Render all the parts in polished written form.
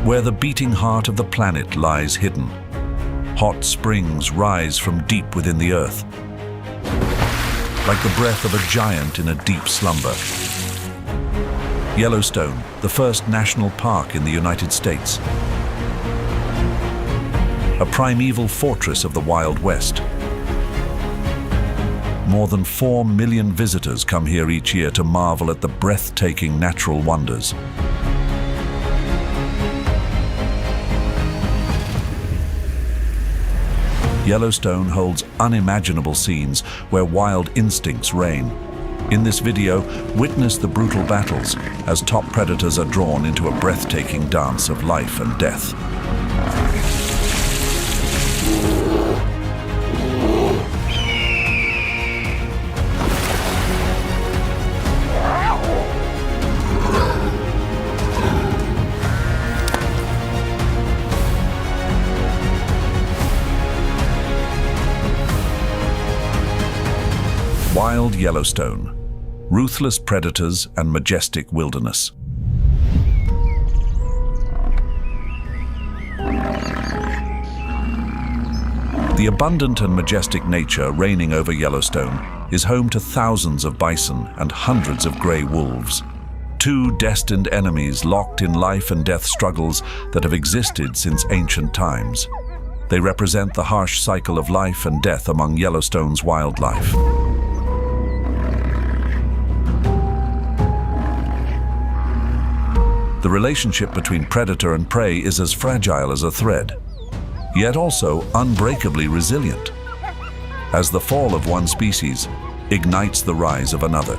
where the beating heart of the planet lies hidden. Hot springs rise from deep within the earth, like the breath of a giant in a deep slumber. Yellowstone, the first national park in the United States. A primeval fortress of the Wild West. More than 4 million visitors come here each year to marvel at the breathtaking natural wonders. Yellowstone holds unimaginable scenes where wild instincts reign. In this video, witness the brutal battles as top predators are drawn into a breathtaking dance of life and death. Wild Yellowstone, ruthless predators and majestic wilderness. The abundant and majestic nature reigning over Yellowstone is home to thousands of bison and hundreds of gray wolves. Two destined enemies locked in life and death struggles that have existed since ancient times. They represent the harsh cycle of life and death among Yellowstone's wildlife. The relationship between predator and prey is as fragile as a thread, yet also unbreakably resilient, as the fall of one species ignites the rise of another.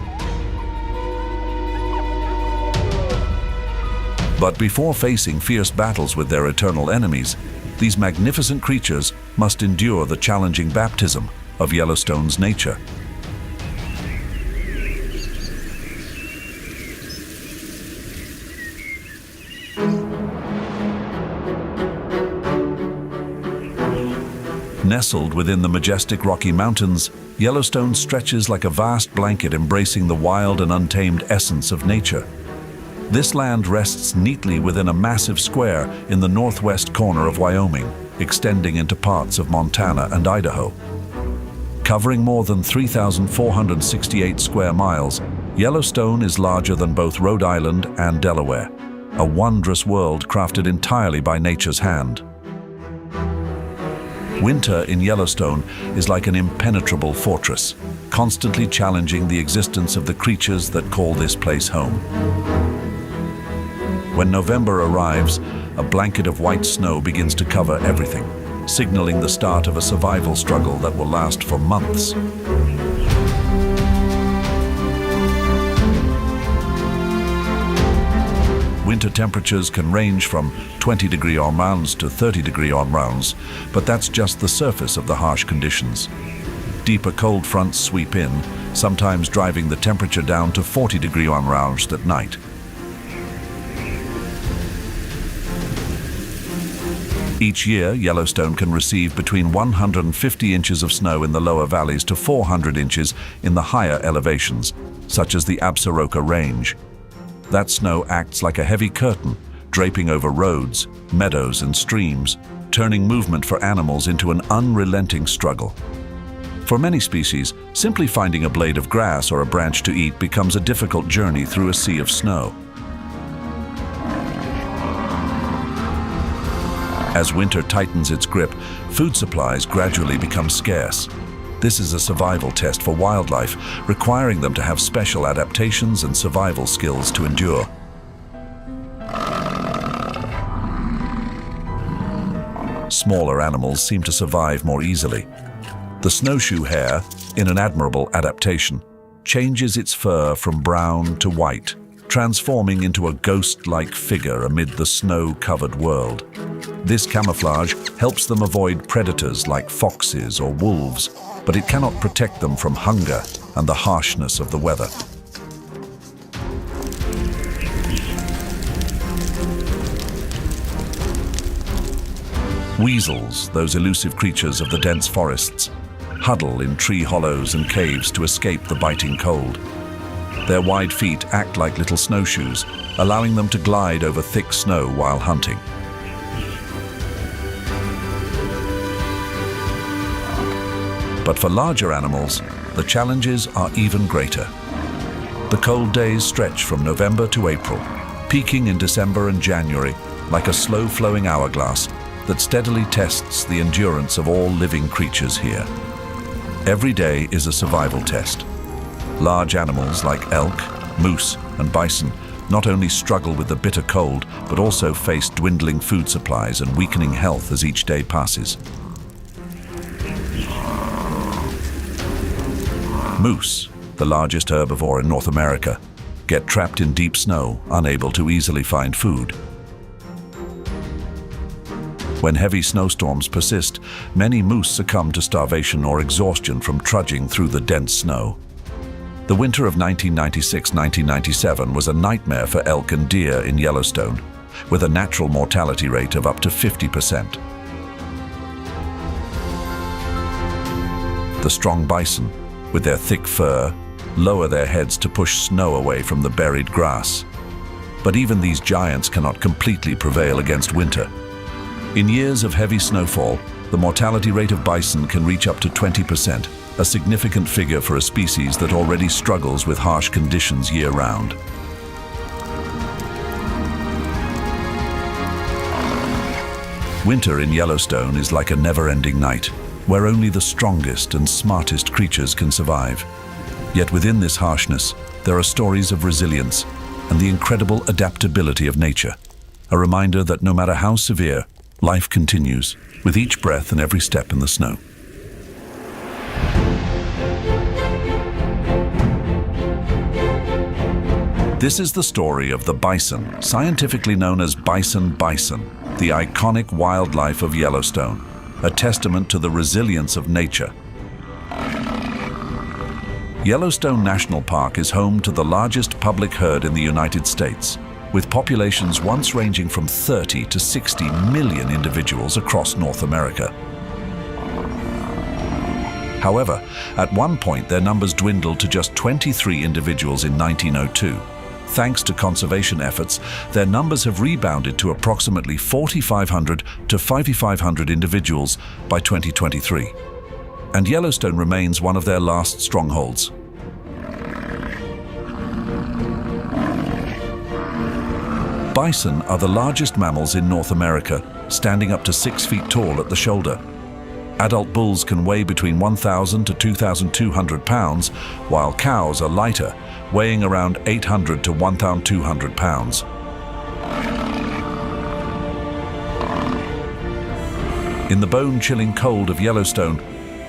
But before facing fierce battles with their eternal enemies, these magnificent creatures must endure the challenging baptism of Yellowstone's nature. Nestled within the majestic Rocky Mountains, Yellowstone stretches like a vast blanket embracing the wild and untamed essence of nature. This land rests neatly within a massive square in the northwest corner of Wyoming, extending into parts of Montana and Idaho. Covering more than 3,468 square miles, Yellowstone is larger than both Rhode Island and Delaware, a wondrous world crafted entirely by nature's hand. Winter in Yellowstone is like an impenetrable fortress, constantly challenging the existence of the creatures that call this place home. When November arrives, a blanket of white snow begins to cover everything, signaling the start of a survival struggle that will last for months. Winter temperatures can range from 20-degree en rounds to 30-degree en rounds, but that's just the surface of the harsh conditions. Deeper cold fronts sweep in, sometimes driving the temperature down to 40-degree en rounds at night. Each year, Yellowstone can receive between 150 inches of snow in the lower valleys to 400 inches in the higher elevations, such as the Absaroka Range. That snow acts like a heavy curtain, draping over roads, meadows, and streams, turning movement for animals into an unrelenting struggle. For many species, simply finding a blade of grass or a branch to eat becomes a difficult journey through a sea of snow. As winter tightens its grip, food supplies gradually become scarce. This is a survival test for wildlife, requiring them to have special adaptations and survival skills to endure. Smaller animals seem to survive more easily. The snowshoe hare, in an admirable adaptation, changes its fur from brown to white, transforming into a ghost-like figure amid the snow-covered world. This camouflage helps them avoid predators like foxes or wolves, but it cannot protect them from hunger and the harshness of the weather. Weasels, those elusive creatures of the dense forests, huddle in tree hollows and caves to escape the biting cold. Their wide feet act like little snowshoes, allowing them to glide over thick snow while hunting. But for larger animals, the challenges are even greater. The cold days stretch from November to April, peaking in December and January like a slow-flowing hourglass that steadily tests the endurance of all living creatures here. Every day is a survival test. Large animals like elk, moose, and bison not only struggle with the bitter cold, but also face dwindling food supplies and weakening health as each day passes. Moose, the largest herbivore in North America, get trapped in deep snow, unable to easily find food. When heavy snowstorms persist, many moose succumb to starvation or exhaustion from trudging through the dense snow. The winter of 1996-1997 was a nightmare for elk and deer in Yellowstone, with a natural mortality rate of up to 50%. The strong bison, with their thick fur, lower their heads to push snow away from the buried grass. But even these giants cannot completely prevail against winter. In years of heavy snowfall, the mortality rate of bison can reach up to 20%, a significant figure for a species that already struggles with harsh conditions year-round. Winter in Yellowstone is like a never-ending night, where only the strongest and smartest creatures can survive. Yet within this harshness, there are stories of resilience and the incredible adaptability of nature, a reminder that no matter how severe, life continues with each breath and every step in the snow. This is the story of the bison, scientifically known as bison, the iconic wildlife of Yellowstone, a testament to the resilience of nature. Yellowstone National Park is home to the largest public herd in the United States, with populations once ranging from 30 to 60 million individuals across North America. However, at one point their numbers dwindled to just 23 individuals in 1902. Thanks to conservation efforts, their numbers have rebounded to approximately 4,500 to 5,500 individuals by 2023. And Yellowstone remains one of their last strongholds. Bison are the largest mammals in North America, standing up to 6 feet tall at the shoulder. Adult bulls can weigh between 1,000 to 2,200 pounds, while cows are lighter, weighing around 800 to 1,200 pounds. In the bone-chilling cold of Yellowstone,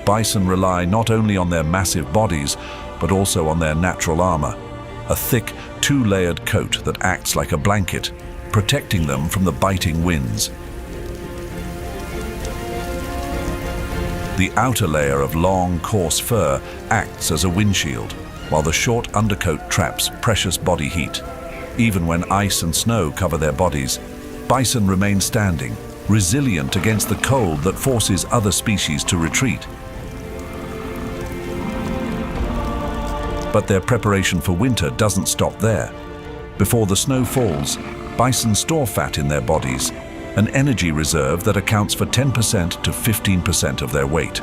bison rely not only on their massive bodies, but also on their natural armor, a thick, two-layered coat that acts like a blanket, protecting them from the biting winds. The outer layer of long, coarse fur acts as a windshield, while the short undercoat traps precious body heat. Even when ice and snow cover their bodies, bison remain standing, resilient against the cold that forces other species to retreat. But their preparation for winter doesn't stop there. Before the snow falls, bison store fat in their bodies, an energy reserve that accounts for 10% to 15% of their weight.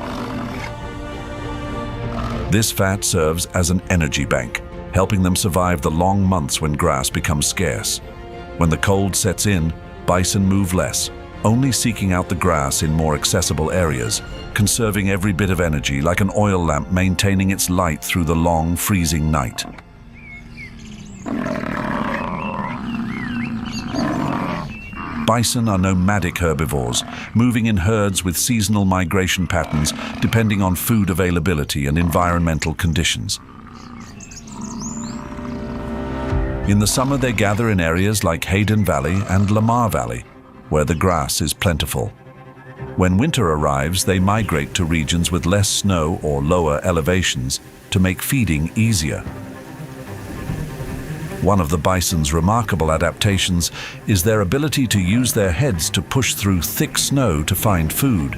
This fat serves as an energy bank, helping them survive the long months when grass becomes scarce. When the cold sets in, bison move less, only seeking out the grass in more accessible areas, conserving every bit of energy like an oil lamp maintaining its light through the long, freezing night. Bison are nomadic herbivores, moving in herds with seasonal migration patterns depending on food availability and environmental conditions. In the summer, they gather in areas like Hayden Valley and Lamar Valley, where the grass is plentiful. When winter arrives, they migrate to regions with less snow or lower elevations to make feeding easier. One of the bison's remarkable adaptations is their ability to use their heads to push through thick snow to find food.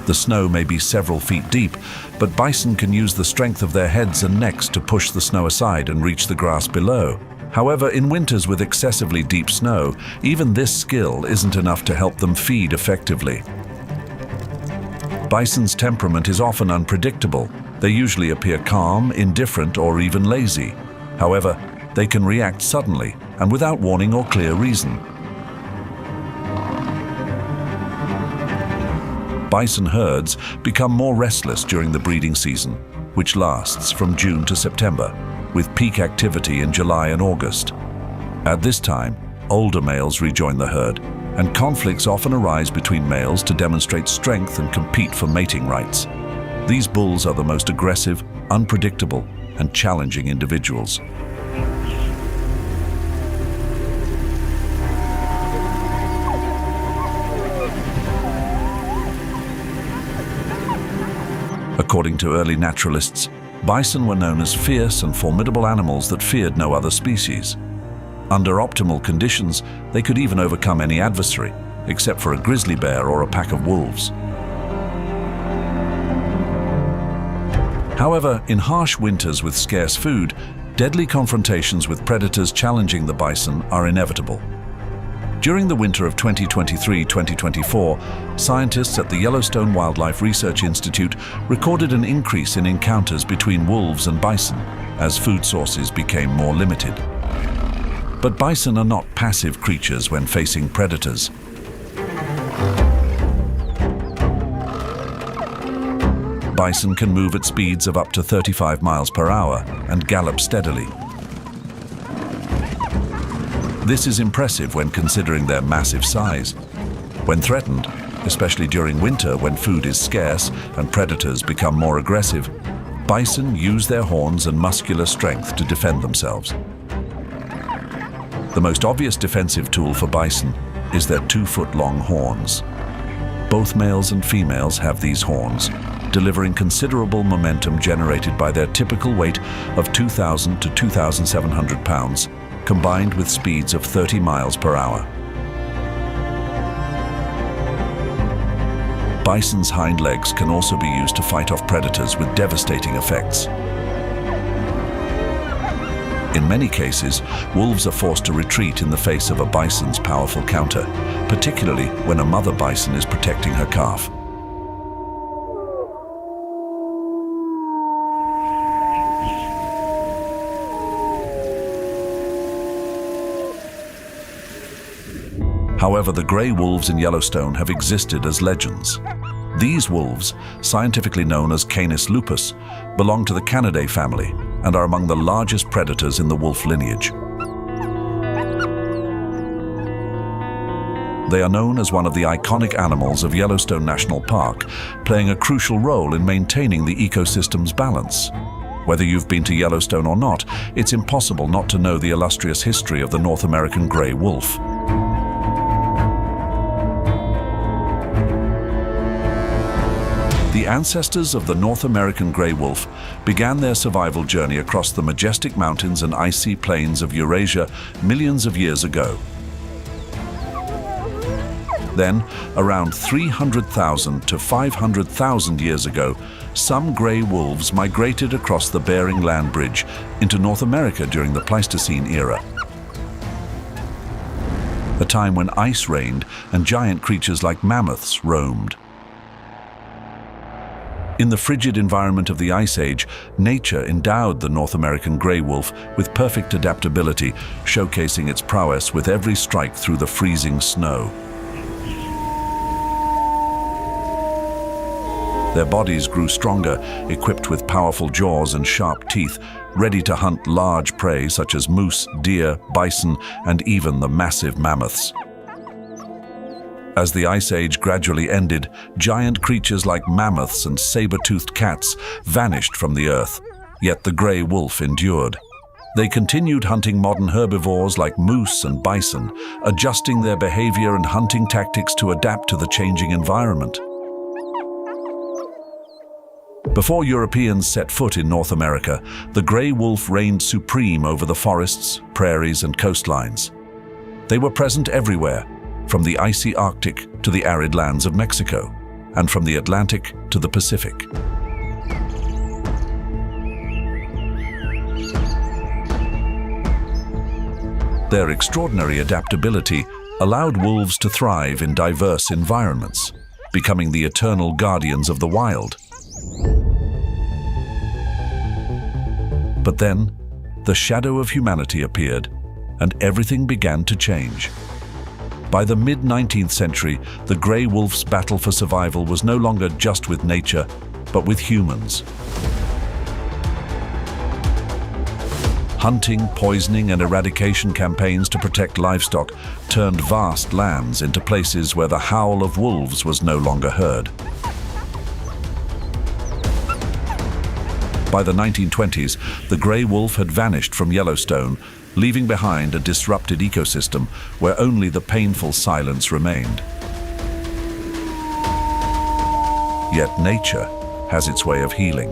The snow may be several feet deep, but bison can use the strength of their heads and necks to push the snow aside and reach the grass below. However, in winters with excessively deep snow, even this skill isn't enough to help them feed effectively. Bison's temperament is often unpredictable. They usually appear calm, indifferent, or even lazy. However, they can react suddenly and without warning or clear reason. Bison herds become more restless during the breeding season, which lasts from June to September, with peak activity in July and August. At this time, older males rejoin the herd, and conflicts often arise between males to demonstrate strength and compete for mating rights. These bulls are the most aggressive, unpredictable, and challenging individuals. According to early naturalists, bison were known as fierce and formidable animals that feared no other species. Under optimal conditions, they could even overcome any adversary, except for a grizzly bear or a pack of wolves. However, in harsh winters with scarce food, deadly confrontations with predators challenging the bison are inevitable. During the winter of 2023-2024, scientists at the Yellowstone Wildlife Research Institute recorded an increase in encounters between wolves and bison as food sources became more limited. But bison are not passive creatures when facing predators. Bison can move at speeds of up to 35 miles per hour and gallop steadily. This is impressive when considering their massive size. When threatened, especially during winter when food is scarce and predators become more aggressive, bison use their horns and muscular strength to defend themselves. The most obvious defensive tool for bison is their 2-foot-long horns. Both males and females have these horns, delivering considerable momentum generated by their typical weight of 2,000 to 2,700 pounds, combined with speeds of 30 miles per hour. Bison's hind legs can also be used to fight off predators with devastating effects. In many cases, wolves are forced to retreat in the face of a bison's powerful counter, particularly when a mother bison is protecting her calf. However, the gray wolves in Yellowstone have existed as legends. These wolves, scientifically known as Canis lupus, belong to the Canidae family and are among the largest predators in the wolf lineage. They are known as one of the iconic animals of Yellowstone National Park, playing a crucial role in maintaining the ecosystem's balance. Whether you've been to Yellowstone or not, it's impossible not to know the illustrious history of the North American gray wolf. The ancestors of the North American gray wolf began their survival journey across the majestic mountains and icy plains of Eurasia millions of years ago. Then, around 300,000 to 500,000 years ago, some gray wolves migrated across the Bering Land Bridge into North America during the Pleistocene era, a time when ice reigned and giant creatures like mammoths roamed. In the frigid environment of the Ice Age, nature endowed the North American gray wolf with perfect adaptability, showcasing its prowess with every strike through the freezing snow. Their bodies grew stronger, equipped with powerful jaws and sharp teeth, ready to hunt large prey such as moose, deer, bison, and even the massive mammoths. As the Ice Age gradually ended, giant creatures like mammoths and saber-toothed cats vanished from the earth, yet the gray wolf endured. They continued hunting modern herbivores like moose and bison, adjusting their behavior and hunting tactics to adapt to the changing environment. Before Europeans set foot in North America, the gray wolf reigned supreme over the forests, prairies, and coastlines. They were present everywhere, from the icy Arctic to the arid lands of Mexico, and from the Atlantic to the Pacific. Their extraordinary adaptability allowed wolves to thrive in diverse environments. becoming the eternal guardians of the wild. But then, the shadow of humanity appeared, and everything began to change. By the mid-19th century, the grey wolf's battle for survival was no longer just with nature, but with humans. Hunting, poisoning, and eradication campaigns to protect livestock turned vast lands into places where the howl of wolves was no longer heard. By the 1920s, the grey wolf had vanished from Yellowstone, leaving behind a disrupted ecosystem where only the painful silence remained. Yet nature has its way of healing.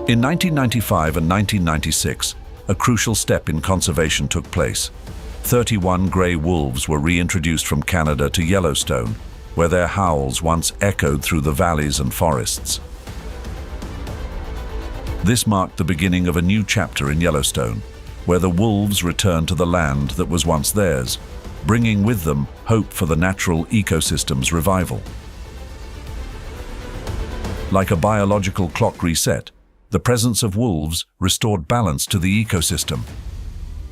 In 1995 and 1996, a crucial step in conservation took place. 31 grey wolves were reintroduced from Canada to Yellowstone, where their howls once echoed through the valleys and forests. This marked the beginning of a new chapter in Yellowstone, where the wolves returned to the land that was once theirs, bringing with them hope for the natural ecosystem's revival. Like a biological clock reset, the presence of wolves restored balance to the ecosystem.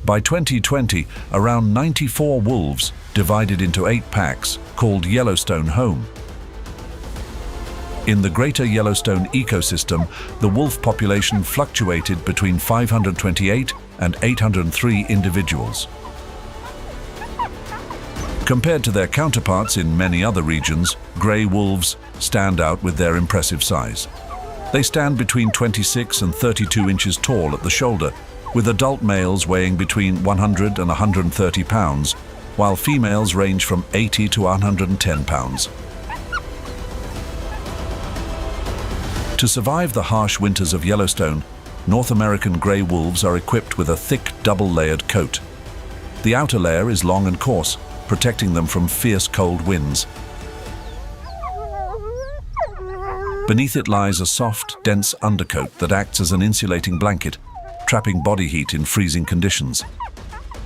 By 2020, around 94 wolves, divided into 8 packs, called Yellowstone home. In the greater Yellowstone ecosystem, the wolf population fluctuated between 528 and 803 individuals. Compared to their counterparts in many other regions, grey wolves stand out with their impressive size. They stand between 26 and 32 inches tall at the shoulder, with adult males weighing between 100 and 130 pounds, while females range from 80 to 110 pounds. To survive the harsh winters of Yellowstone, North American grey wolves are equipped with a thick double-layered coat. The outer layer is long and coarse, protecting them from fierce cold winds. Beneath it lies a soft, dense undercoat that acts as an insulating blanket, trapping body heat in freezing conditions.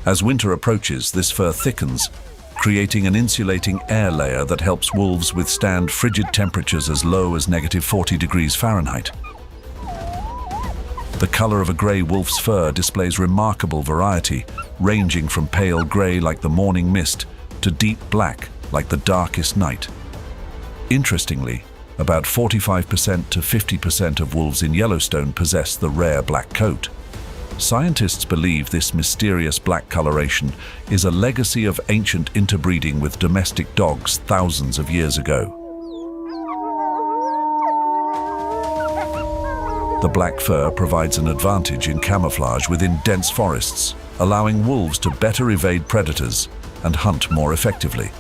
As winter approaches, this fur thickens, creating an insulating air layer that helps wolves withstand frigid temperatures as low as -40 degrees Fahrenheit. The color of a grey wolf's fur displays remarkable variety, ranging from pale grey like the morning mist to deep black like the darkest night. Interestingly, about 45% to 50% of wolves in Yellowstone possess the rare black coat. Scientists believe this mysterious black coloration is a legacy of ancient interbreeding with domestic dogs thousands of years ago. The black fur provides an advantage in camouflage within dense forests, allowing wolves to better evade predators and hunt more effectively.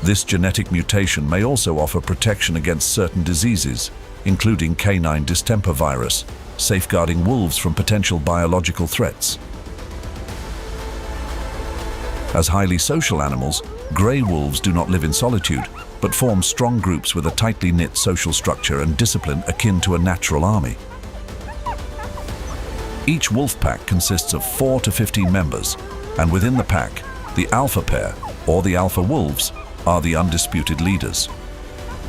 This genetic mutation may also offer protection against certain diseases, including canine distemper virus, safeguarding wolves from potential biological threats. As highly social animals, grey wolves do not live in solitude, but form strong groups with a tightly knit social structure and discipline akin to a natural army. Each wolf pack consists of 4 to 15 members, and within the pack, the alpha pair, or the alpha wolves, are the undisputed leaders.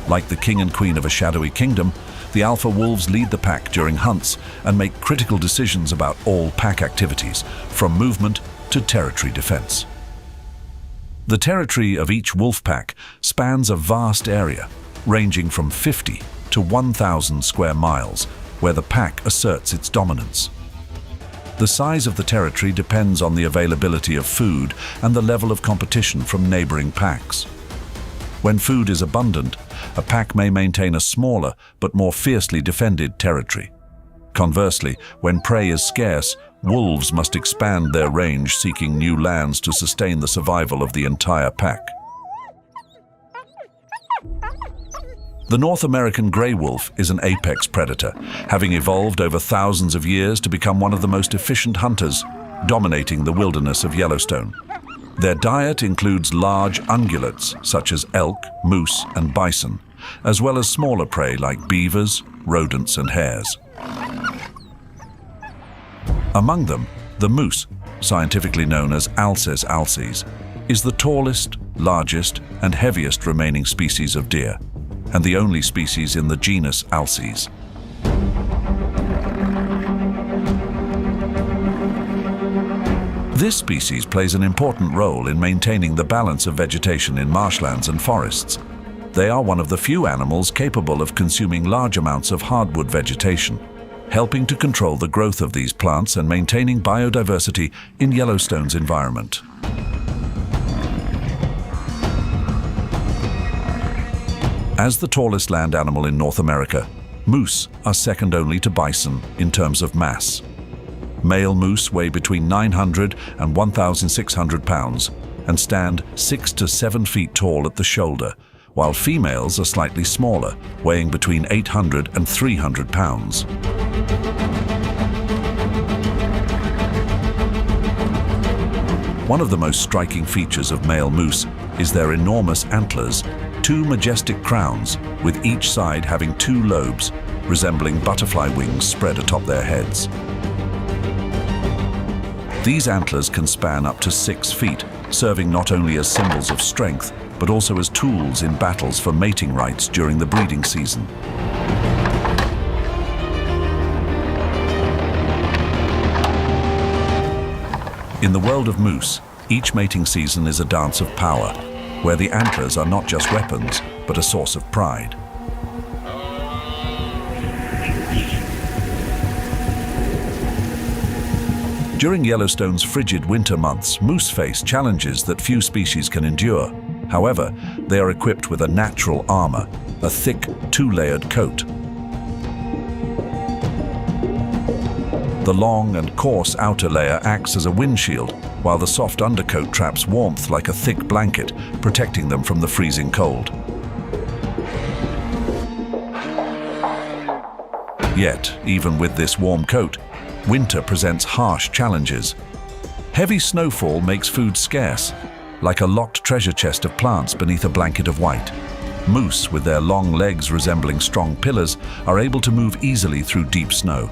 Like the king and queen of a shadowy kingdom, the alpha wolves lead the pack during hunts and make critical decisions about all pack activities, from movement to territory defense. The territory of each wolf pack spans a vast area, ranging from 50 to 1,000 square miles, where the pack asserts its dominance. The size of the territory depends on the availability of food and the level of competition from neighboring packs. When food is abundant, a pack may maintain a smaller but more fiercely defended territory. Conversely, when prey is scarce, wolves must expand their range, seeking new lands to sustain the survival of the entire pack. The North American grey wolf is an apex predator, having evolved over thousands of years to become one of the most efficient hunters, dominating the wilderness of Yellowstone. Their diet includes large ungulates such as elk, moose, and bison, as well as smaller prey like beavers, rodents, and hares. Among them, the moose, scientifically known as Alces alces, is the tallest, largest, and heaviest remaining species of deer, and the only species in the genus Alces. This species plays an important role in maintaining the balance of vegetation in marshlands and forests. They are one of the few animals capable of consuming large amounts of hardwood vegetation, helping to control the growth of these plants and maintaining biodiversity in Yellowstone's environment. As the tallest land animal in North America, moose are second only to bison in terms of mass. Male moose weigh between 900 and 1,600 pounds and stand 6 to 7 feet tall at the shoulder, while females are slightly smaller, weighing between 800 and 300 pounds. One of the most striking features of male moose is their enormous antlers, 2 majestic crowns, with each side having 2 lobes, resembling butterfly wings spread atop their heads. These antlers can span up to 6 feet, serving not only as symbols of strength, but also as tools in battles for mating rights during the breeding season. In the world of moose, each mating season is a dance of power, where the antlers are not just weapons, but a source of pride. During Yellowstone's frigid winter months, moose face challenges that few species can endure. However, they are equipped with a natural armor, a thick, 2-layered coat. The long and coarse outer layer acts as a windshield, while the soft undercoat traps warmth like a thick blanket, protecting them from the freezing cold. Yet, even with this warm coat, winter presents harsh challenges. Heavy snowfall makes food scarce, like a locked treasure chest of plants beneath a blanket of white. Moose, with their long legs resembling strong pillars, are able to move easily through deep snow.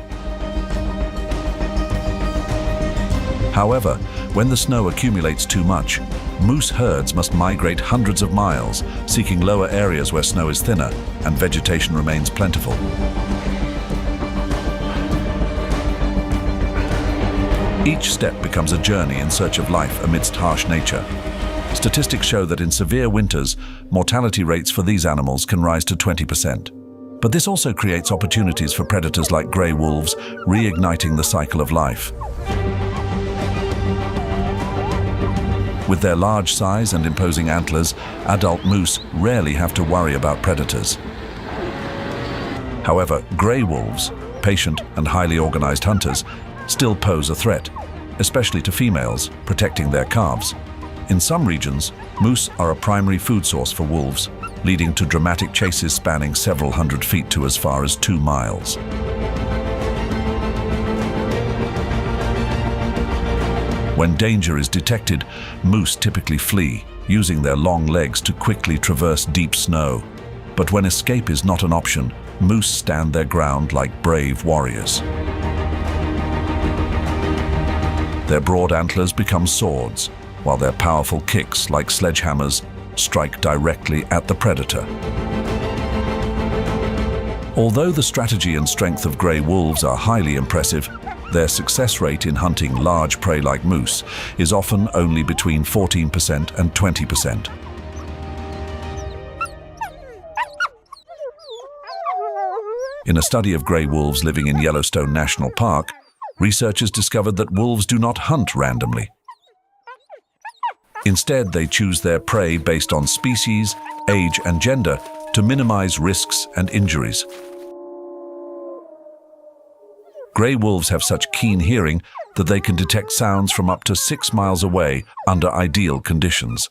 However, when the snow accumulates too much, moose herds must migrate hundreds of miles, seeking lower areas where snow is thinner and vegetation remains plentiful. Each step becomes a journey in search of life amidst harsh nature. Statistics show that in severe winters, mortality rates for these animals can rise to 20%. But this also creates opportunities for predators like grey wolves, reigniting the cycle of life. With their large size and imposing antlers, adult moose rarely have to worry about predators. However, grey wolves, patient and highly organized hunters, still pose a threat, especially to females, protecting their calves. In some regions, moose are a primary food source for wolves, leading to dramatic chases spanning several hundred feet to as far as 2 miles. When danger is detected, moose typically flee, using their long legs to quickly traverse deep snow. But when escape is not an option, moose stand their ground like brave warriors. Their broad antlers become swords, while their powerful kicks, like sledgehammers, strike directly at the predator. Although the strategy and strength of grey wolves are highly impressive, their success rate in hunting large prey like moose is often only between 14% and 20%. In a study of grey wolves living in Yellowstone National Park, researchers discovered that wolves do not hunt randomly. Instead, they choose their prey based on species, age, and gender to minimize risks and injuries. Grey wolves have such keen hearing that they can detect sounds from up to 6 miles away under ideal conditions.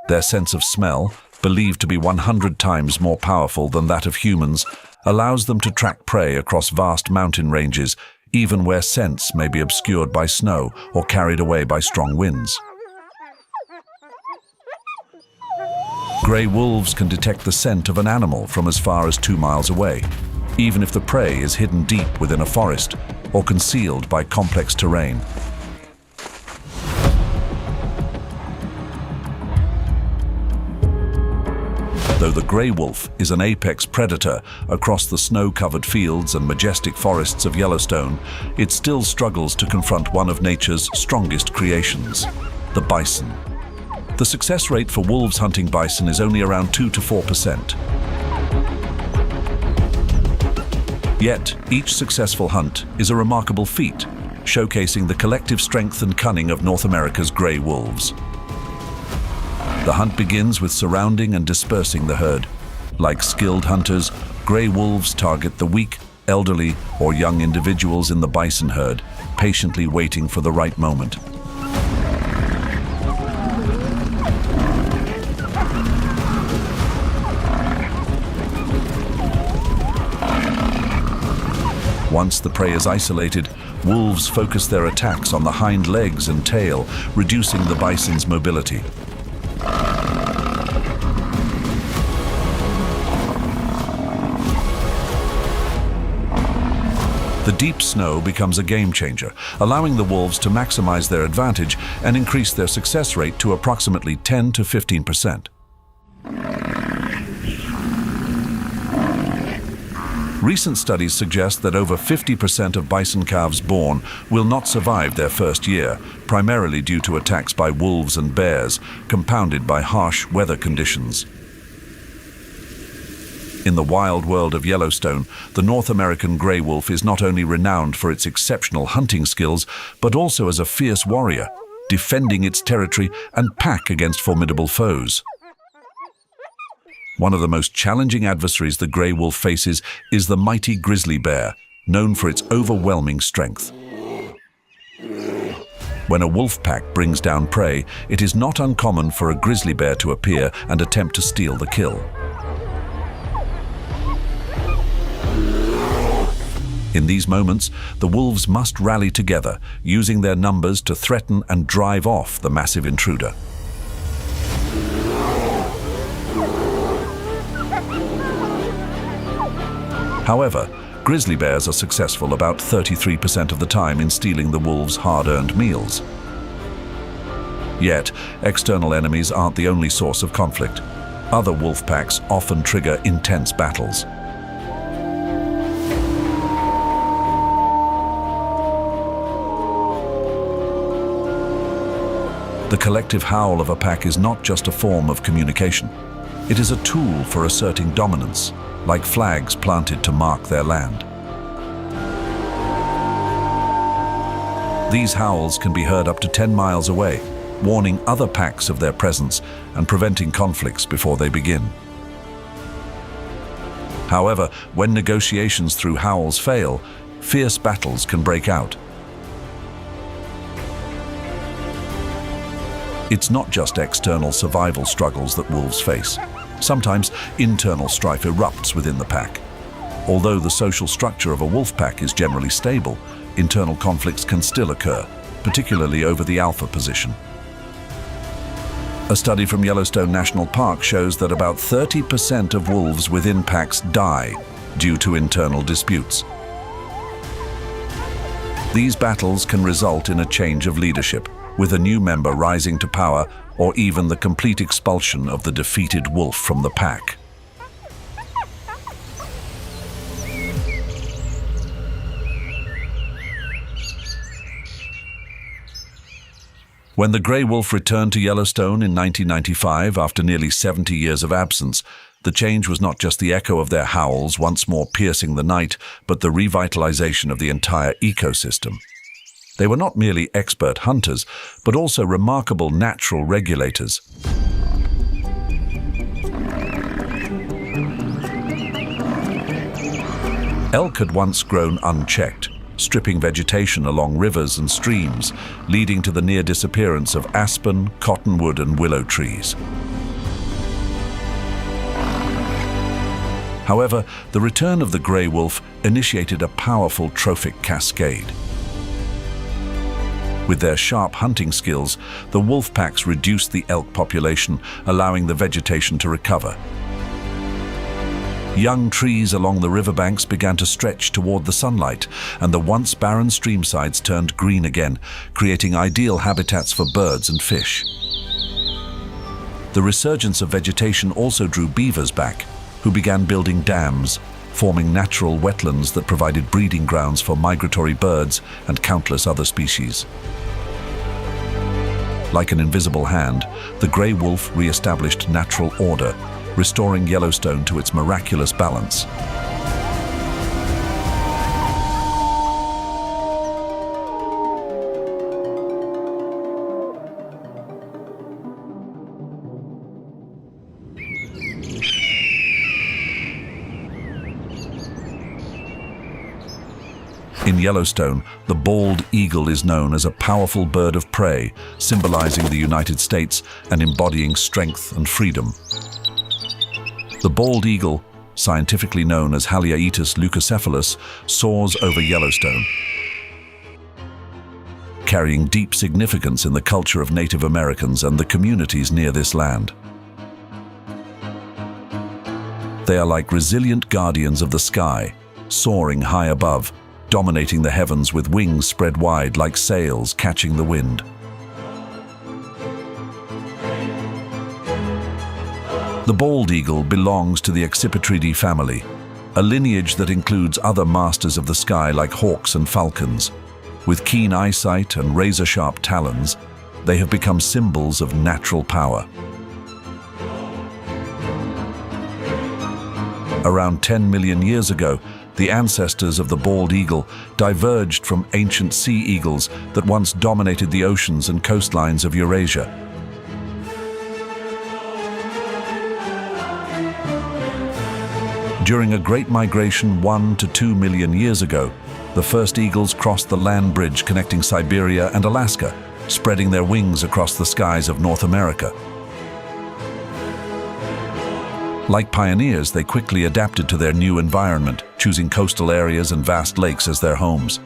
Their sense of smell, believed to be 100 times more powerful than that of humans, allows them to track prey across vast mountain ranges, even where scents may be obscured by snow or carried away by strong winds. Grey wolves can detect the scent of an animal from as far as 2 miles away, even if the prey is hidden deep within a forest or concealed by complex terrain. Though the gray wolf is an apex predator across the snow-covered fields and majestic forests of Yellowstone, it still struggles to confront one of nature's strongest creations, the bison. The success rate for wolves hunting bison is only around 2 to 4%. Yet, each successful hunt is a remarkable feat, showcasing the collective strength and cunning of North America's gray wolves. The hunt begins with surrounding and dispersing the herd. Like skilled hunters, gray wolves target the weak, elderly, or young individuals in the bison herd, patiently waiting for the right moment. Once the prey is isolated, wolves focus their attacks on the hind legs and tail, reducing the bison's mobility. The deep snow becomes a game changer, allowing the wolves to maximize their advantage and increase their success rate to approximately 10 to 15%. Recent studies suggest that over 50% of bison calves born will not survive their first year, primarily due to attacks by wolves and bears, compounded by harsh weather conditions. In the wild world of Yellowstone, the North American gray wolf is not only renowned for its exceptional hunting skills, but also as a fierce warrior, defending its territory and pack against formidable foes. One of the most challenging adversaries the gray wolf faces is the mighty grizzly bear, known for its overwhelming strength. When a wolf pack brings down prey, it is not uncommon for a grizzly bear to appear and attempt to steal the kill. In these moments, the wolves must rally together, using their numbers to threaten and drive off the massive intruder. However, grizzly bears are successful about 33% of the time in stealing the wolves' hard-earned meals. Yet, external enemies aren't the only source of conflict. Other wolf packs often trigger intense battles. The collective howl of a pack is not just a form of communication. It is a tool for asserting dominance, like flags planted to mark their land. These howls can be heard up to 10 miles away, warning other packs of their presence and preventing conflicts before they begin. However, when negotiations through howls fail, fierce battles can break out. It's not just external survival struggles that wolves face. Sometimes internal strife erupts within the pack. Although the social structure of a wolf pack is generally stable, internal conflicts can still occur, particularly over the alpha position. A study from Yellowstone National Park shows that about 30% of wolves within packs die due to internal disputes. These battles can result in a change of leadership, with a new member rising to power, or even the complete expulsion of the defeated wolf from the pack. When the gray wolf returned to Yellowstone in 1995 after nearly 70 years of absence, the change was not just the echo of their howls once more piercing the night, but the revitalization of the entire ecosystem. They were not merely expert hunters, but also remarkable natural regulators. Elk had once grown unchecked, stripping vegetation along rivers and streams, leading to the near disappearance of aspen, cottonwood, and willow trees. However, the return of the gray wolf initiated a powerful trophic cascade. With their sharp hunting skills, the wolf packs reduced the elk population, allowing the vegetation to recover. Young trees along the riverbanks began to stretch toward the sunlight, and the once barren streamsides turned green again, creating ideal habitats for birds and fish. The resurgence of vegetation also drew beavers back, who began building dams, forming natural wetlands that provided breeding grounds for migratory birds and countless other species. Like an invisible hand, the grey wolf re-established natural order, restoring Yellowstone to its miraculous balance. In Yellowstone, the bald eagle is known as a powerful bird of prey, symbolizing the United States and embodying strength and freedom. The bald eagle, scientifically known as Haliaeetus leucocephalus, soars over Yellowstone, carrying deep significance in the culture of Native Americans and the communities near this land. They are like resilient guardians of the sky, soaring high above, dominating the heavens with wings spread wide like sails catching the wind. The bald eagle belongs to the Accipitridae family, a lineage that includes other masters of the sky like hawks and falcons. With keen eyesight and razor-sharp talons, they have become symbols of natural power. Around 10 million years ago, the ancestors of the bald eagle diverged from ancient sea eagles that once dominated the oceans and coastlines of Eurasia. During a great migration 1 to 2 million years ago, the first eagles crossed the land bridge connecting Siberia and Alaska, spreading their wings across the skies of North America. Like pioneers, they quickly adapted to their new environment, choosing coastal areas and vast lakes as their homes.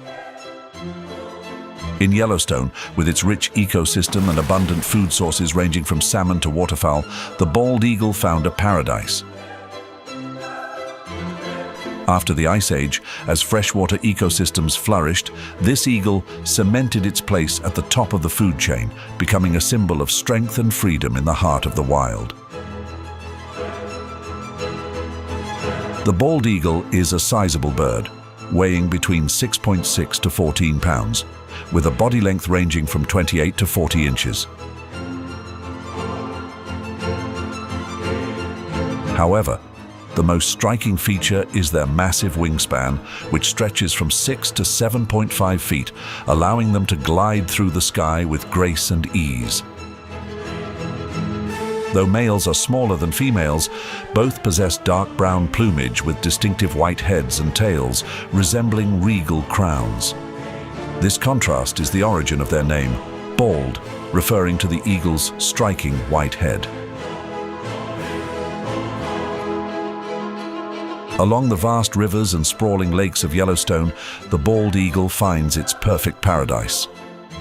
In Yellowstone, with its rich ecosystem and abundant food sources ranging from salmon to waterfowl, the bald eagle found a paradise. After the Ice Age, as freshwater ecosystems flourished, this eagle cemented its place at the top of the food chain, becoming a symbol of strength and freedom in the heart of the wild. The bald eagle is a sizable bird, weighing between 6.6 to 14 pounds, with a body length ranging from 28 to 40 inches. However, the most striking feature is their massive wingspan, which stretches from 6 to 7.5 feet, allowing them to glide through the sky with grace and ease. Though males are smaller than females, both possess dark brown plumage with distinctive white heads and tails, resembling regal crowns. This contrast is the origin of their name, bald, referring to the eagle's striking white head. Along the vast rivers and sprawling lakes of Yellowstone, the bald eagle finds its perfect paradise.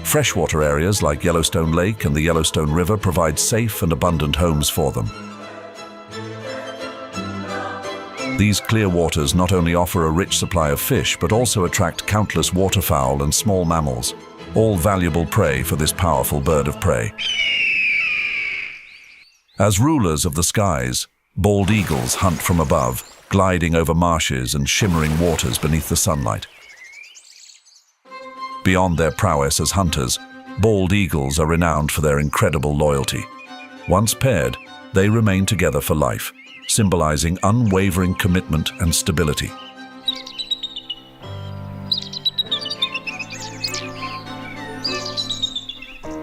Freshwater areas like Yellowstone Lake and the Yellowstone River provide safe and abundant homes for them. These clear waters not only offer a rich supply of fish, but also attract countless waterfowl and small mammals, all valuable prey for this powerful bird of prey. As rulers of the skies, bald eagles hunt from above, gliding over marshes and shimmering waters beneath the sunlight. Beyond their prowess as hunters, bald eagles are renowned for their incredible loyalty. Once paired, they remain together for life, symbolizing unwavering commitment and stability.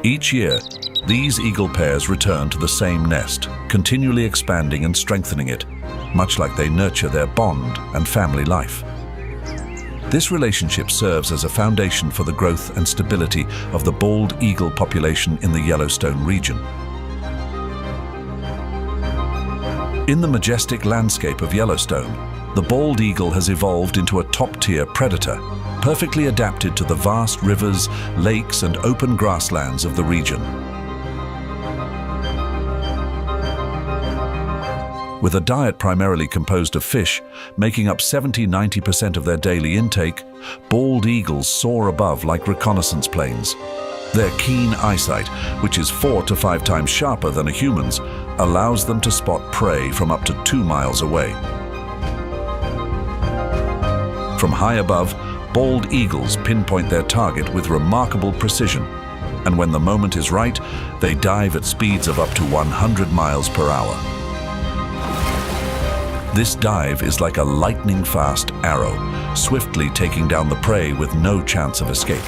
Each year, these eagle pairs return to the same nest, continually expanding and strengthening it, much like they nurture their bond and family life. This relationship serves as a foundation for the growth and stability of the bald eagle population in the Yellowstone region. In the majestic landscape of Yellowstone, the bald eagle has evolved into a top-tier predator, perfectly adapted to the vast rivers, lakes, and open grasslands of the region. With a diet primarily composed of fish, making up 70–90% of their daily intake, bald eagles soar above like reconnaissance planes. Their keen eyesight, which is 4 to 5 times sharper than a human's, allows them to spot prey from up to 2 miles away. From high above, bald eagles pinpoint their target with remarkable precision, and when the moment is right, they dive at speeds of up to 100 miles per hour. This dive is like a lightning-fast arrow, swiftly taking down the prey with no chance of escape.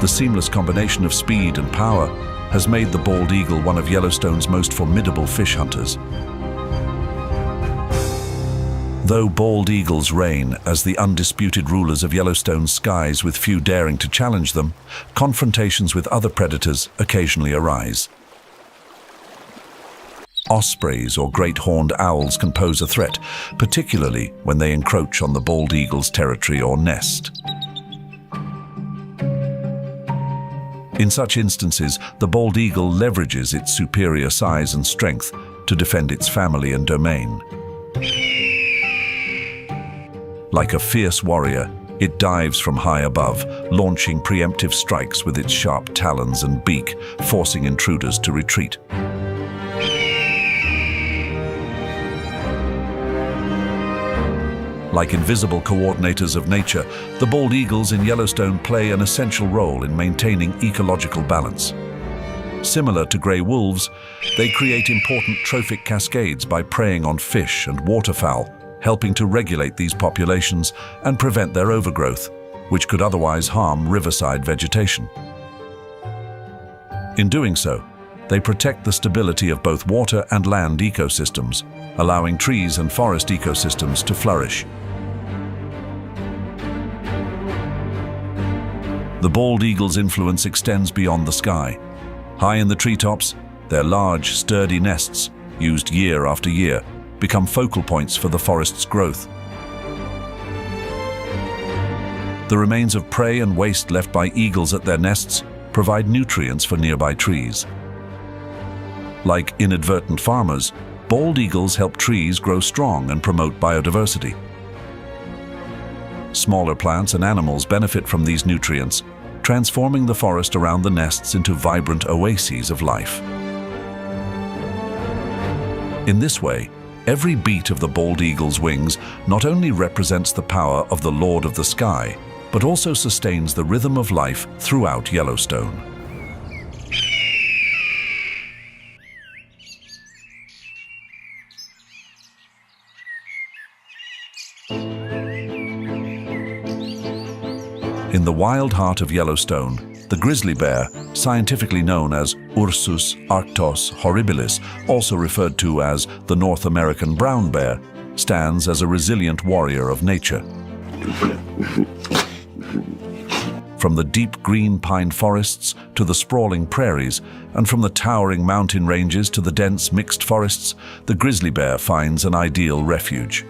The seamless combination of speed and power has made the bald eagle one of Yellowstone's most formidable fish hunters. Though bald eagles reign as the undisputed rulers of Yellowstone's skies with few daring to challenge them, confrontations with other predators occasionally arise. Ospreys or great horned owls can pose a threat, particularly when they encroach on the bald eagle's territory or nest. In such instances, the bald eagle leverages its superior size and strength to defend its family and domain. Like a fierce warrior, it dives from high above, launching preemptive strikes with its sharp talons and beak, forcing intruders to retreat. Like invisible coordinators of nature, the bald eagles in Yellowstone play an essential role in maintaining ecological balance. Similar to gray wolves, they create important trophic cascades by preying on fish and waterfowl, helping to regulate these populations and prevent their overgrowth, which could otherwise harm riverside vegetation. In doing so, they protect the stability of both water and land ecosystems, allowing trees and forest ecosystems to flourish. The bald eagle's influence extends beyond the sky. High in the treetops, their large, sturdy nests, used year after year, become focal points for the forest's growth. The remains of prey and waste left by eagles at their nests provide nutrients for nearby trees. Like inadvertent farmers, bald eagles help trees grow strong and promote biodiversity. Smaller plants and animals benefit from these nutrients, transforming the forest around the nests into vibrant oases of life. In this way, every beat of the bald eagle's wings not only represents the power of the Lord of the Sky, but also sustains the rhythm of life throughout Yellowstone. In the wild heart of Yellowstone, the grizzly bear, scientifically known as Ursus arctos horribilis, also referred to as the North American brown bear, stands as a resilient warrior of nature. From the deep green pine forests to the sprawling prairies, and from the towering mountain ranges to the dense mixed forests, the grizzly bear finds an ideal refuge.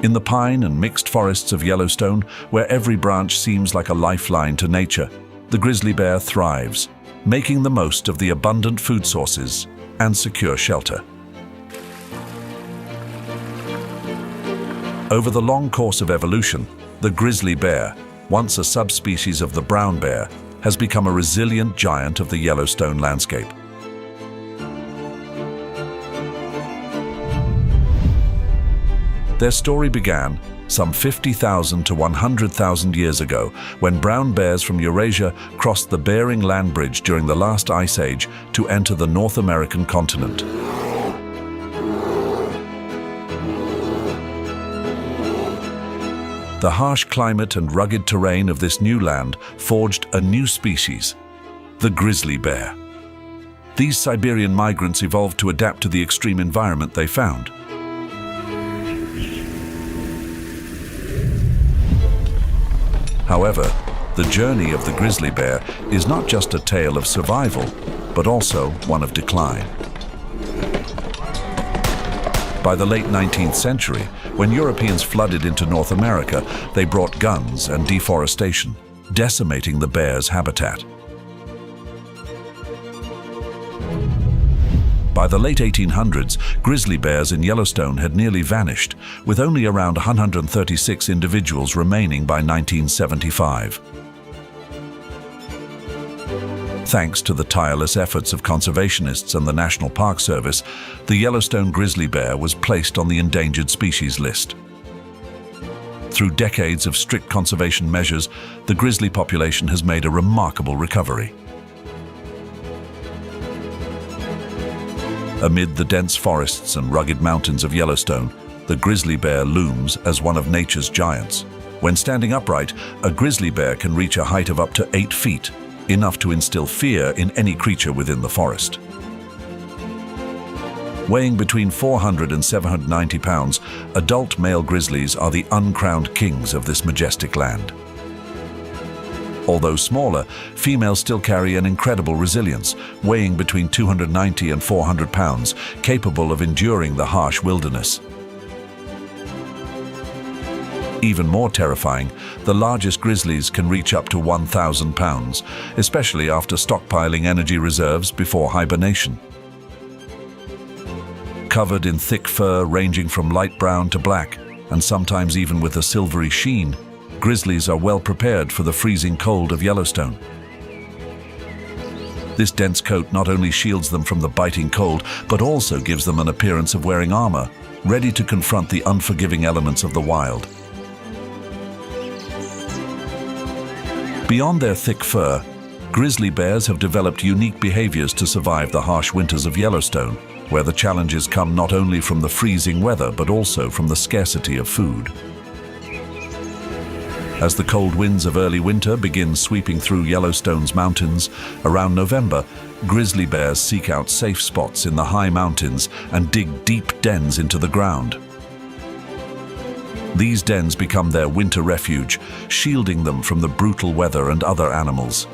In the pine and mixed forests of Yellowstone, where every branch seems like a lifeline to nature, the grizzly bear thrives, making the most of the abundant food sources and secure shelter. Over the long course of evolution, the grizzly bear, once a subspecies of the brown bear, has become a resilient giant of the Yellowstone landscape. Their story began some 50,000 to 100,000 years ago when brown bears from Eurasia crossed the Bering Land Bridge during the last ice age to enter the North American continent. The harsh climate and rugged terrain of this new land forged a new species, the grizzly bear. These Siberian migrants evolved to adapt to the extreme environment they found. However, the journey of the grizzly bear is not just a tale of survival, but also one of decline. By the late 19th century, when Europeans flooded into North America, they brought guns and deforestation, decimating the bear's habitat. By the late 1800s, grizzly bears in Yellowstone had nearly vanished, with only around 136 individuals remaining by 1975. Thanks to the tireless efforts of conservationists and the National Park Service, the Yellowstone grizzly bear was placed on the endangered species list. Through decades of strict conservation measures, the grizzly population has made a remarkable recovery. Amid the dense forests and rugged mountains of Yellowstone, the grizzly bear looms as one of nature's giants. When standing upright, a grizzly bear can reach a height of up to 8 feet, enough to instill fear in any creature within the forest. Weighing between 400 and 790 pounds, adult male grizzlies are the uncrowned kings of this majestic land. Although smaller, females still carry an incredible resilience, weighing between 290 and 400 pounds, capable of enduring the harsh wilderness. Even more terrifying, the largest grizzlies can reach up to 1,000 pounds, especially after stockpiling energy reserves before hibernation. Covered in thick fur ranging from light brown to black, and sometimes even with a silvery sheen, grizzlies are well prepared for the freezing cold of Yellowstone. This dense coat not only shields them from the biting cold, but also gives them an appearance of wearing armor, ready to confront the unforgiving elements of the wild. Beyond their thick fur, grizzly bears have developed unique behaviors to survive the harsh winters of Yellowstone, where the challenges come not only from the freezing weather but also from the scarcity of food. As the cold winds of early winter begin sweeping through Yellowstone's mountains, around November, grizzly bears seek out safe spots in the high mountains and dig deep dens into the ground. These dens become their winter refuge, shielding them from the brutal weather and other animals.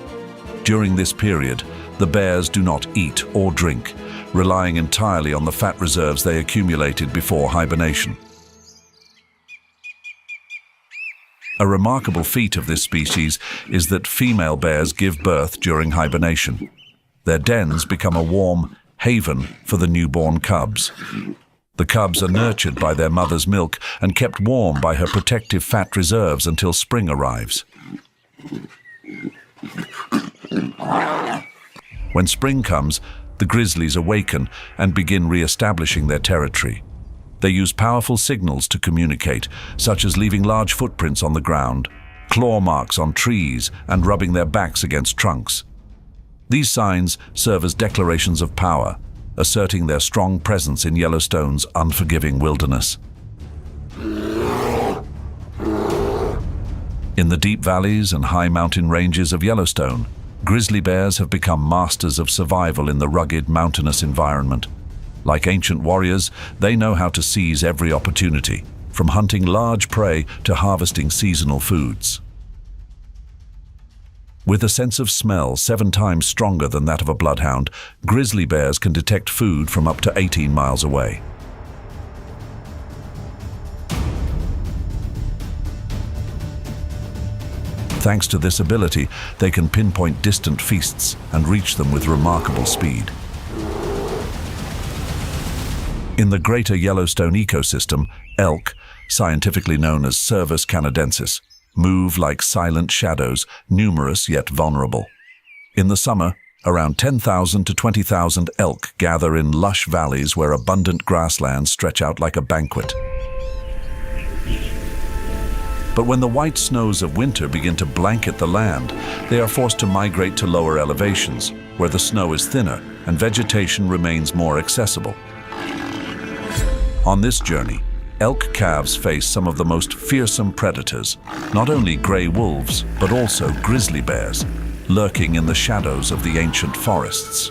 During this period, the bears do not eat or drink, relying entirely on the fat reserves they accumulated before hibernation. A remarkable feat of this species is that female bears give birth during hibernation. Their dens become a warm haven for the newborn cubs. The cubs are nurtured by their mother's milk and kept warm by her protective fat reserves until spring arrives. When spring comes, the grizzlies awaken and begin re-establishing their territory. They use powerful signals to communicate, such as leaving large footprints on the ground, claw marks on trees, and rubbing their backs against trunks. These signs serve as declarations of power, asserting their strong presence in Yellowstone's unforgiving wilderness. In the deep valleys and high mountain ranges of Yellowstone, grizzly bears have become masters of survival in the rugged, mountainous environment. Like ancient warriors, they know how to seize every opportunity, from hunting large prey to harvesting seasonal foods. With a sense of smell 7 times stronger than that of a bloodhound, grizzly bears can detect food from up to 18 miles away. Thanks to this ability, they can pinpoint distant feasts and reach them with remarkable speed. In the greater Yellowstone ecosystem, elk, scientifically known as Cervus canadensis, move like silent shadows, numerous yet vulnerable. In the summer, around 10,000 to 20,000 elk gather in lush valleys where abundant grasslands stretch out like a banquet. But when the white snows of winter begin to blanket the land, they are forced to migrate to lower elevations, where the snow is thinner and vegetation remains more accessible. On this journey, elk calves face some of the most fearsome predators, not only gray wolves, but also grizzly bears, lurking in the shadows of the ancient forests.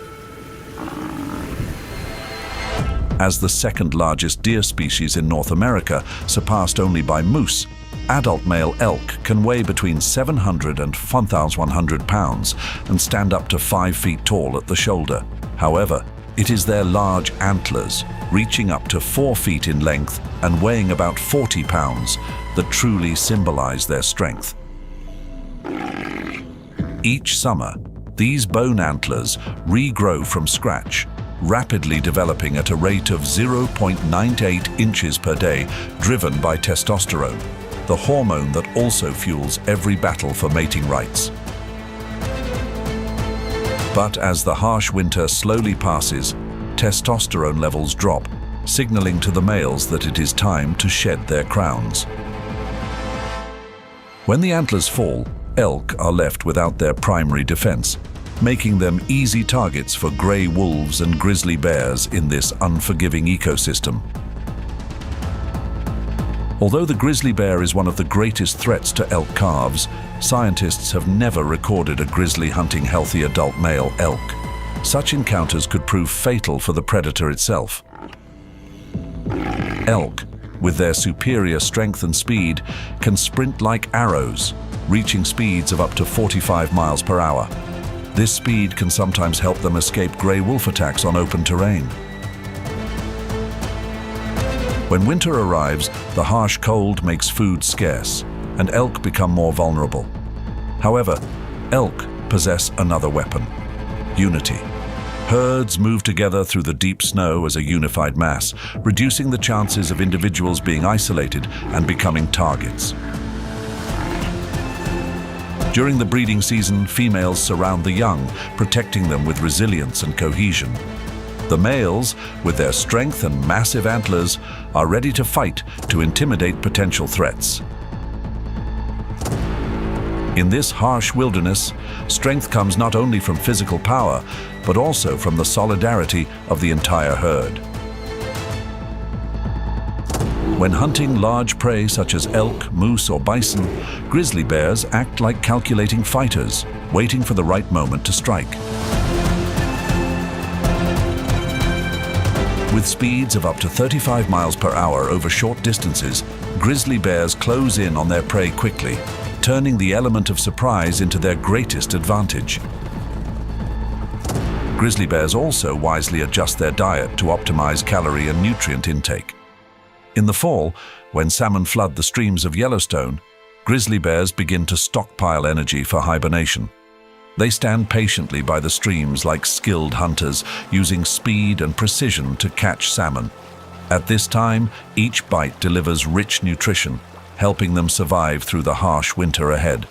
As the second largest deer species in North America, surpassed only by moose, adult male elk can weigh between 700 and 1,100 pounds and stand up to 5 feet tall at the shoulder. However, it is their large antlers, reaching up to 4 feet in length and weighing about 40 pounds, that truly symbolize their strength. Each summer, these bone antlers regrow from scratch, rapidly developing at a rate of 0.98 inches per day, driven by testosterone, the hormone that also fuels every battle for mating rights. But as the harsh winter slowly passes, testosterone levels drop, signaling to the males that it is time to shed their crowns. When the antlers fall, elk are left without their primary defense, making them easy targets for gray wolves and grizzly bears in this unforgiving ecosystem. Although the grizzly bear is one of the greatest threats to elk calves, scientists have never recorded a grizzly hunting healthy adult male elk. Such encounters could prove fatal for the predator itself. Elk, with their superior strength and speed, can sprint like arrows, reaching speeds of up to 45 miles per hour. This speed can sometimes help them escape gray wolf attacks on open terrain. When winter arrives, the harsh cold makes food scarce, and elk become more vulnerable. However, elk possess another weapon: unity. Herds move together through the deep snow as a unified mass, reducing the chances of individuals being isolated and becoming targets. During the breeding season, females surround the young, protecting them with resilience and cohesion. The males, with their strength and massive antlers, are ready to fight to intimidate potential threats. In this harsh wilderness, strength comes not only from physical power, but also from the solidarity of the entire herd. When hunting large prey such as elk, moose, or bison, grizzly bears act like calculating fighters, waiting for the right moment to strike. With speeds of up to 35 miles per hour over short distances, grizzly bears close in on their prey quickly, turning the element of surprise into their greatest advantage. Grizzly bears also wisely adjust their diet to optimize calorie and nutrient intake. In the fall, when salmon flood the streams of Yellowstone, grizzly bears begin to stockpile energy for hibernation. They stand patiently by the streams like skilled hunters, using speed and precision to catch salmon. At this time, each bite delivers rich nutrition, helping them survive through the harsh winter ahead.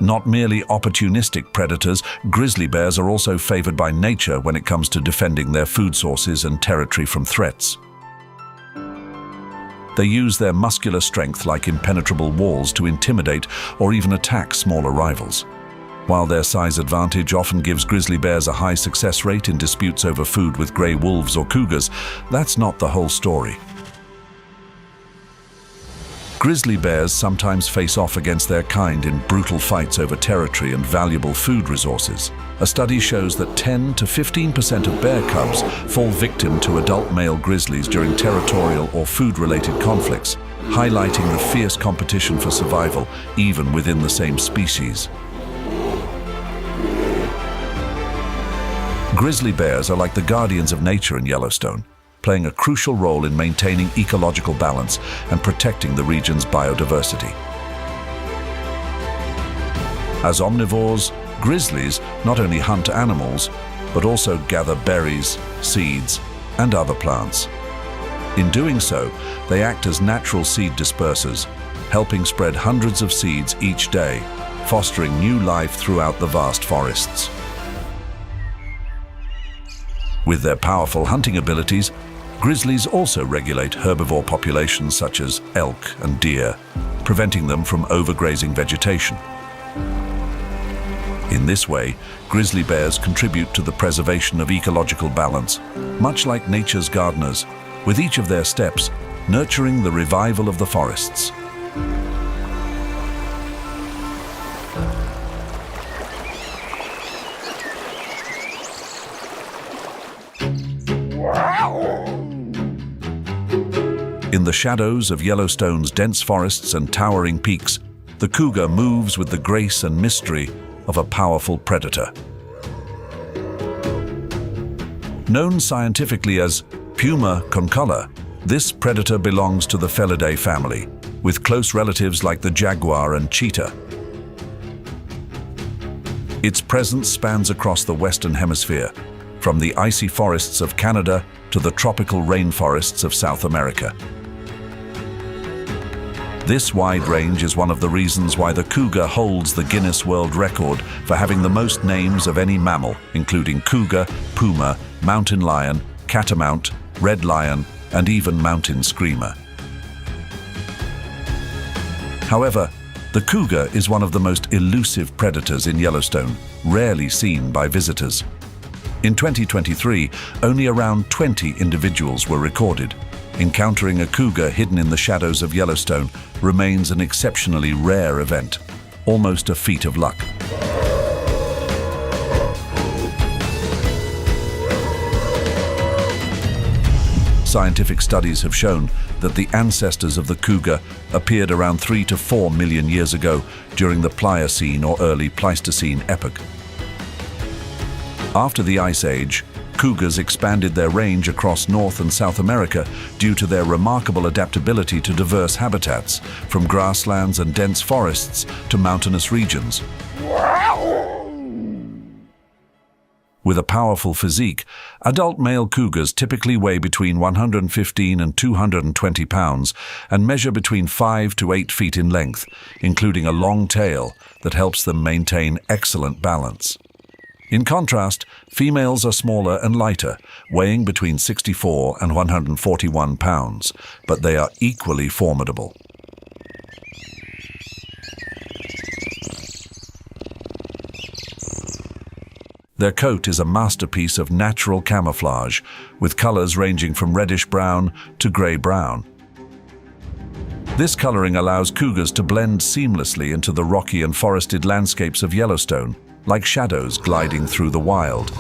Not merely opportunistic predators, grizzly bears are also favored by nature when it comes to defending their food sources and territory from threats. They use their muscular strength like impenetrable walls to intimidate or even attack smaller rivals. While their size advantage often gives grizzly bears a high success rate in disputes over food with gray wolves or cougars, that's not the whole story. Grizzly bears sometimes face off against their kind in brutal fights over territory and valuable food resources. A study shows that 10 to 15% of bear cubs fall victim to adult male grizzlies during territorial or food-related conflicts, highlighting the fierce competition for survival even within the same species. Grizzly bears are like the guardians of nature in Yellowstone, playing a crucial role in maintaining ecological balance and protecting the region's biodiversity. As omnivores, grizzlies not only hunt animals, but also gather berries, seeds, and other plants. In doing so, they act as natural seed dispersers, helping spread hundreds of seeds each day, fostering new life throughout the vast forests. With their powerful hunting abilities, grizzlies also regulate herbivore populations such as elk and deer, preventing them from overgrazing vegetation. In this way, grizzly bears contribute to the preservation of ecological balance, much like nature's gardeners, with each of their steps nurturing the revival of the forests. In the shadows of Yellowstone's dense forests and towering peaks, the cougar moves with the grace and mystery of a powerful predator. Known scientifically as Puma concolor, this predator belongs to the Felidae family, with close relatives like the jaguar and cheetah. Its presence spans across the Western Hemisphere, from the icy forests of Canada to the tropical rainforests of South America. This wide range is one of the reasons why the cougar holds the Guinness World Record for having the most names of any mammal, including cougar, puma, mountain lion, catamount, red lion, and even mountain screamer. However, the cougar is one of the most elusive predators in Yellowstone, rarely seen by visitors. In 2023, only around 20 individuals were recorded. Encountering a cougar hidden in the shadows of Yellowstone remains an exceptionally rare event, almost a feat of luck. Scientific studies have shown that the ancestors of the cougar appeared around 3 to 4 million years ago during the Pliocene or early Pleistocene epoch. After the Ice Age, cougars expanded their range across North and South America due to their remarkable adaptability to diverse habitats, from grasslands and dense forests to mountainous regions. With a powerful physique, adult male cougars typically weigh between 115 and 220 pounds and measure between 5 to 8 feet in length, including a long tail that helps them maintain excellent balance. In contrast, females are smaller and lighter, weighing between 64 and 141 pounds, but they are equally formidable. Their coat is a masterpiece of natural camouflage, with colors ranging from reddish-brown to gray-brown. This coloring allows cougars to blend seamlessly into the rocky and forested landscapes of Yellowstone, like shadows gliding through the wild.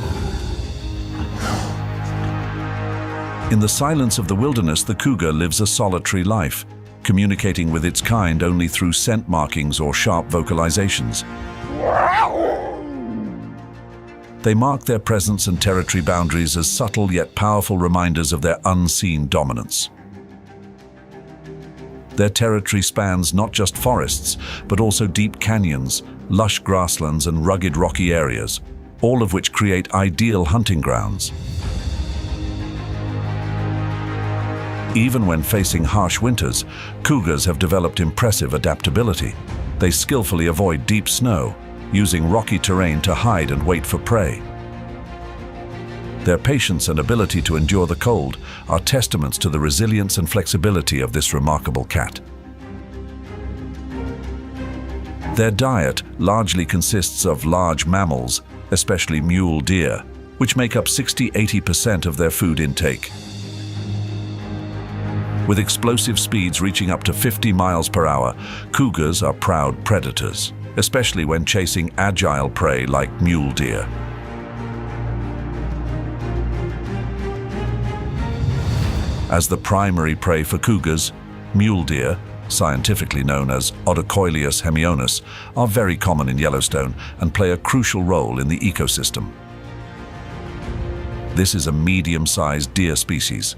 In the silence of the wilderness, the cougar lives a solitary life, communicating with its kind only through scent markings or sharp vocalizations. They mark their presence and territory boundaries as subtle yet powerful reminders of their unseen dominance. Their territory spans not just forests, but also deep canyons, lush grasslands, and rugged rocky areas, all of which create ideal hunting grounds. Even when facing harsh winters, cougars have developed impressive adaptability. They skillfully avoid deep snow, using rocky terrain to hide and wait for prey. Their patience and ability to endure the cold are testaments to the resilience and flexibility of this remarkable cat. Their diet largely consists of large mammals, especially mule deer, which make up 60–80% of their food intake. With explosive speeds reaching up to 50 miles per hour, cougars are proud predators, especially when chasing agile prey like mule deer. As the primary prey for cougars, mule deer, scientifically known as Odocoileus hemionus, are very common in Yellowstone and play a crucial role in the ecosystem. This is a medium-sized deer species.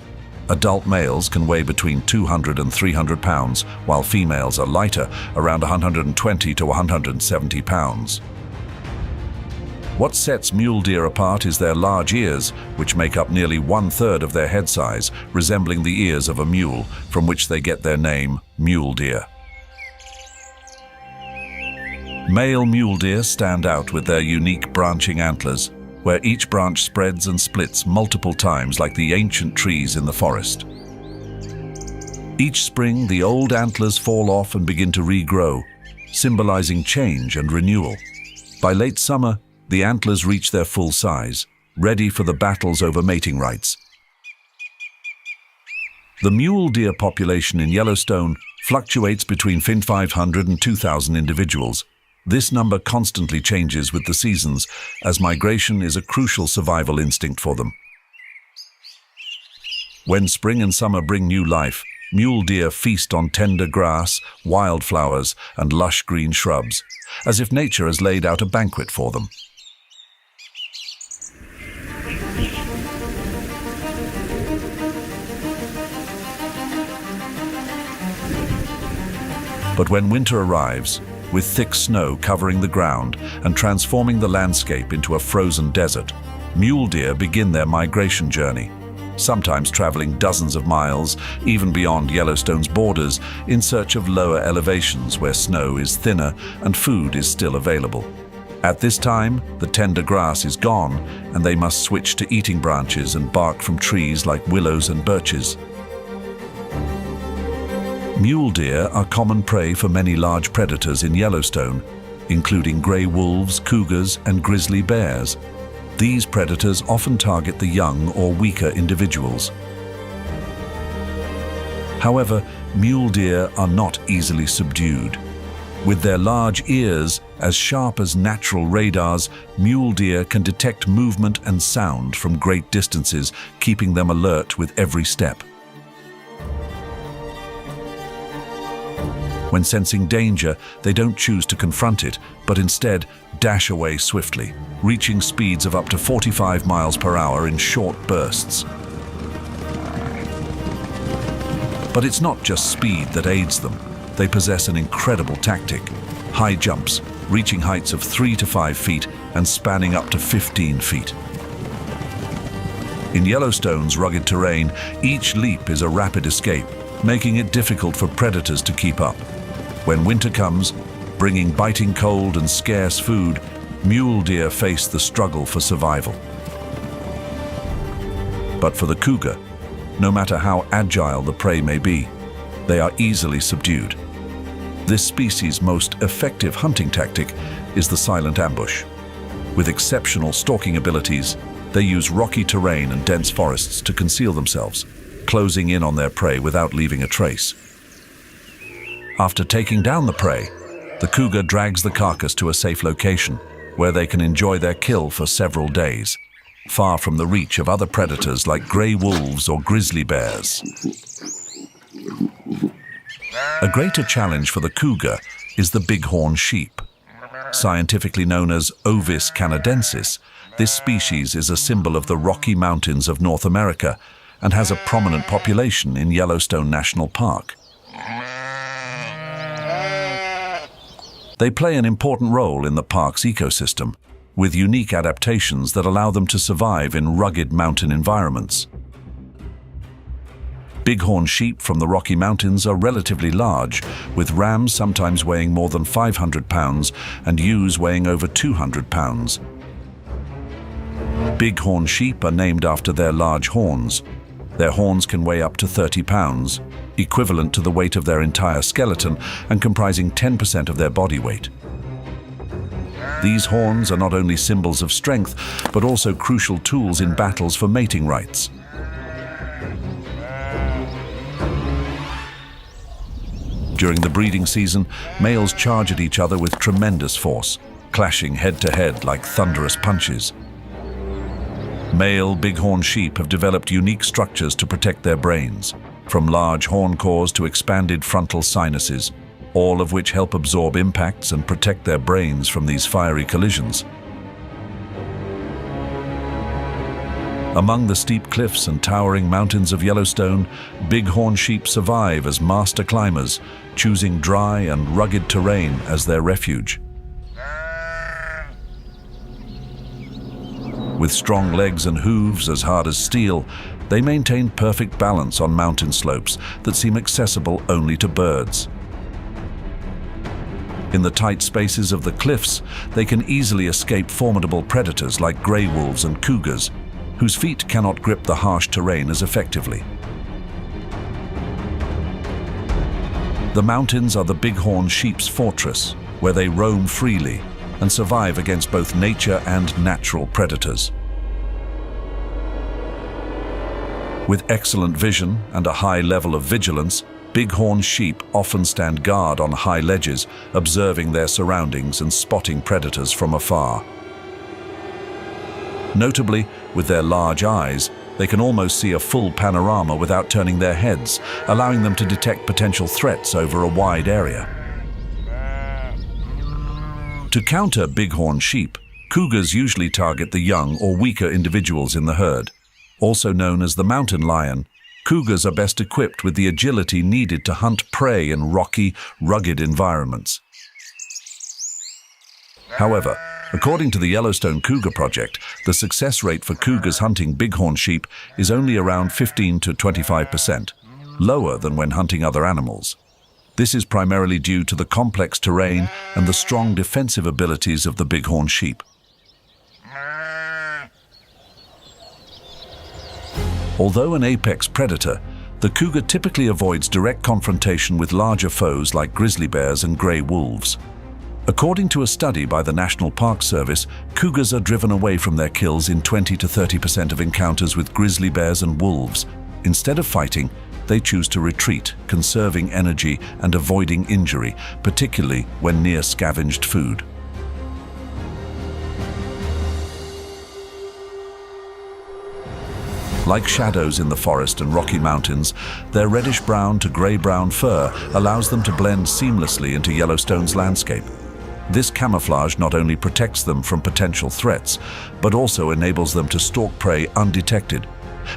Adult males can weigh between 200 and 300 pounds, while females are lighter, around 120 to 170 pounds. What sets mule deer apart is their large ears, which make up nearly 1/3 of their head size, resembling the ears of a mule, from which they get their name, mule deer. Male mule deer stand out with their unique branching antlers, where each branch spreads and splits multiple times like the ancient trees in the forest. Each spring, the old antlers fall off and begin to regrow, symbolizing change and renewal. By late summer, the antlers reach their full size, ready for the battles over mating rights. The mule deer population in Yellowstone fluctuates between 500 and 2,000 individuals. This number constantly changes with the seasons, as migration is a crucial survival instinct for them. When spring and summer bring new life, mule deer feast on tender grass, wildflowers, and lush green shrubs, as if nature has laid out a banquet for them. But when winter arrives, with thick snow covering the ground and transforming the landscape into a frozen desert, mule deer begin their migration journey. sometimes traveling dozens of miles, even beyond Yellowstone's borders, in search of lower elevations where snow is thinner and food is still available. At this time, the tender grass is gone, and they must switch to eating branches and bark from trees like willows and birches. Mule deer are common prey for many large predators in Yellowstone, including gray wolves, cougars, and grizzly bears. These predators often target the young or weaker individuals. However, mule deer are not easily subdued. With their large ears, as sharp as natural radars, mule deer can detect movement and sound from great distances, keeping them alert with every step. When sensing danger, they don't choose to confront it, but instead dash away swiftly, reaching speeds of up to 45 miles per hour in short bursts. But it's not just speed that aids them. They possess an incredible tactic: high jumps, reaching heights of 3 to 5 feet and spanning up to 15 feet. In Yellowstone's rugged terrain, each leap is a rapid escape, making it difficult for predators to keep up. When winter comes, bringing biting cold and scarce food, mule deer face the struggle for survival. But for the cougar, no matter how agile the prey may be, they are easily subdued. This species' most effective hunting tactic is the silent ambush. With exceptional stalking abilities, they use rocky terrain and dense forests to conceal themselves, closing in on their prey without leaving a trace. After taking down the prey, the cougar drags the carcass to a safe location where they can enjoy their kill for several days, far from the reach of other predators like gray wolves or grizzly bears. A greater challenge for the cougar is the bighorn sheep. Scientifically known as Ovis canadensis, this species is a symbol of the Rocky Mountains of North America and has a prominent population in Yellowstone National Park. They play an important role in the park's ecosystem, with unique adaptations that allow them to survive in rugged mountain environments. Bighorn sheep from the Rocky Mountains are relatively large, with rams sometimes weighing more than 500 pounds and ewes weighing over 200 pounds. Bighorn sheep are named after their large horns. Their horns can weigh up to 30 pounds, equivalent to the weight of their entire skeleton and comprising 10% of their body weight. These horns are not only symbols of strength, but also crucial tools in battles for mating rights. During the breeding season, males charge at each other with tremendous force, clashing head-to-head like thunderous punches. Male bighorn sheep have developed unique structures to protect their brains, from large horn cores to expanded frontal sinuses, all of which help absorb impacts and protect their brains from these fiery collisions. Among the steep cliffs and towering mountains of Yellowstone, bighorn sheep survive as master climbers, choosing dry and rugged terrain as their refuge. With strong legs and hooves as hard as steel, they maintain perfect balance on mountain slopes that seem accessible only to birds. In the tight spaces of the cliffs, they can easily escape formidable predators like gray wolves and cougars, whose feet cannot grip the harsh terrain as effectively. The mountains are the bighorn sheep's fortress, where they roam freely and survive against both nature and natural predators. With excellent vision and a high level of vigilance, bighorn sheep often stand guard on high ledges, observing their surroundings and spotting predators from afar. Notably, with their large eyes, they can almost see a full panorama without turning their heads, allowing them to detect potential threats over a wide area. To counter bighorn sheep, cougars usually target the young or weaker individuals in the herd. Also known as the mountain lion, cougars are best equipped with the agility needed to hunt prey in rocky, rugged environments. However, According to the Yellowstone Cougar Project, the success rate for cougars hunting bighorn sheep is only around 15 to 25%, lower than when hunting other animals. This is primarily due to the complex terrain and the strong defensive abilities of the bighorn sheep. Although an apex predator, the cougar typically avoids direct confrontation with larger foes like grizzly bears and gray wolves. According to a study by the National Park Service, cougars are driven away from their kills in 20 to 30% of encounters with grizzly bears and wolves. Instead of fighting, they choose to retreat, conserving energy and avoiding injury, particularly when near scavenged food. Like shadows in the forest and Rocky Mountains, their reddish-brown to gray-brown fur allows them to blend seamlessly into Yellowstone's landscape. This camouflage not only protects them from potential threats, but also enables them to stalk prey undetected.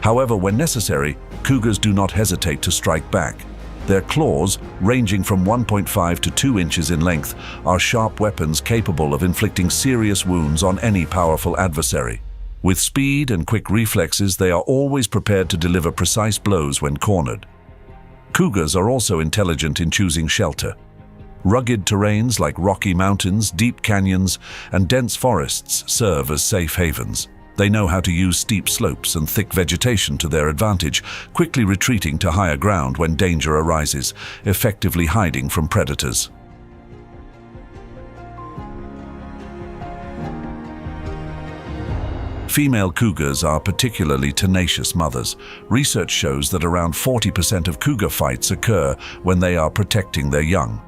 However, when necessary, cougars do not hesitate to strike back. Their claws, ranging from 1.5 to 2 inches in length, are sharp weapons capable of inflicting serious wounds on any powerful adversary. With speed and quick reflexes, they are always prepared to deliver precise blows when cornered. Cougars are also intelligent in choosing shelter. Rugged terrains like Rocky Mountains, deep canyons, and dense forests serve as safe havens. They know how to use steep slopes and thick vegetation to their advantage, quickly retreating to higher ground when danger arises, effectively hiding from predators. Female cougars are particularly tenacious mothers. Research shows that around 40% of cougar fights occur when they are protecting their young.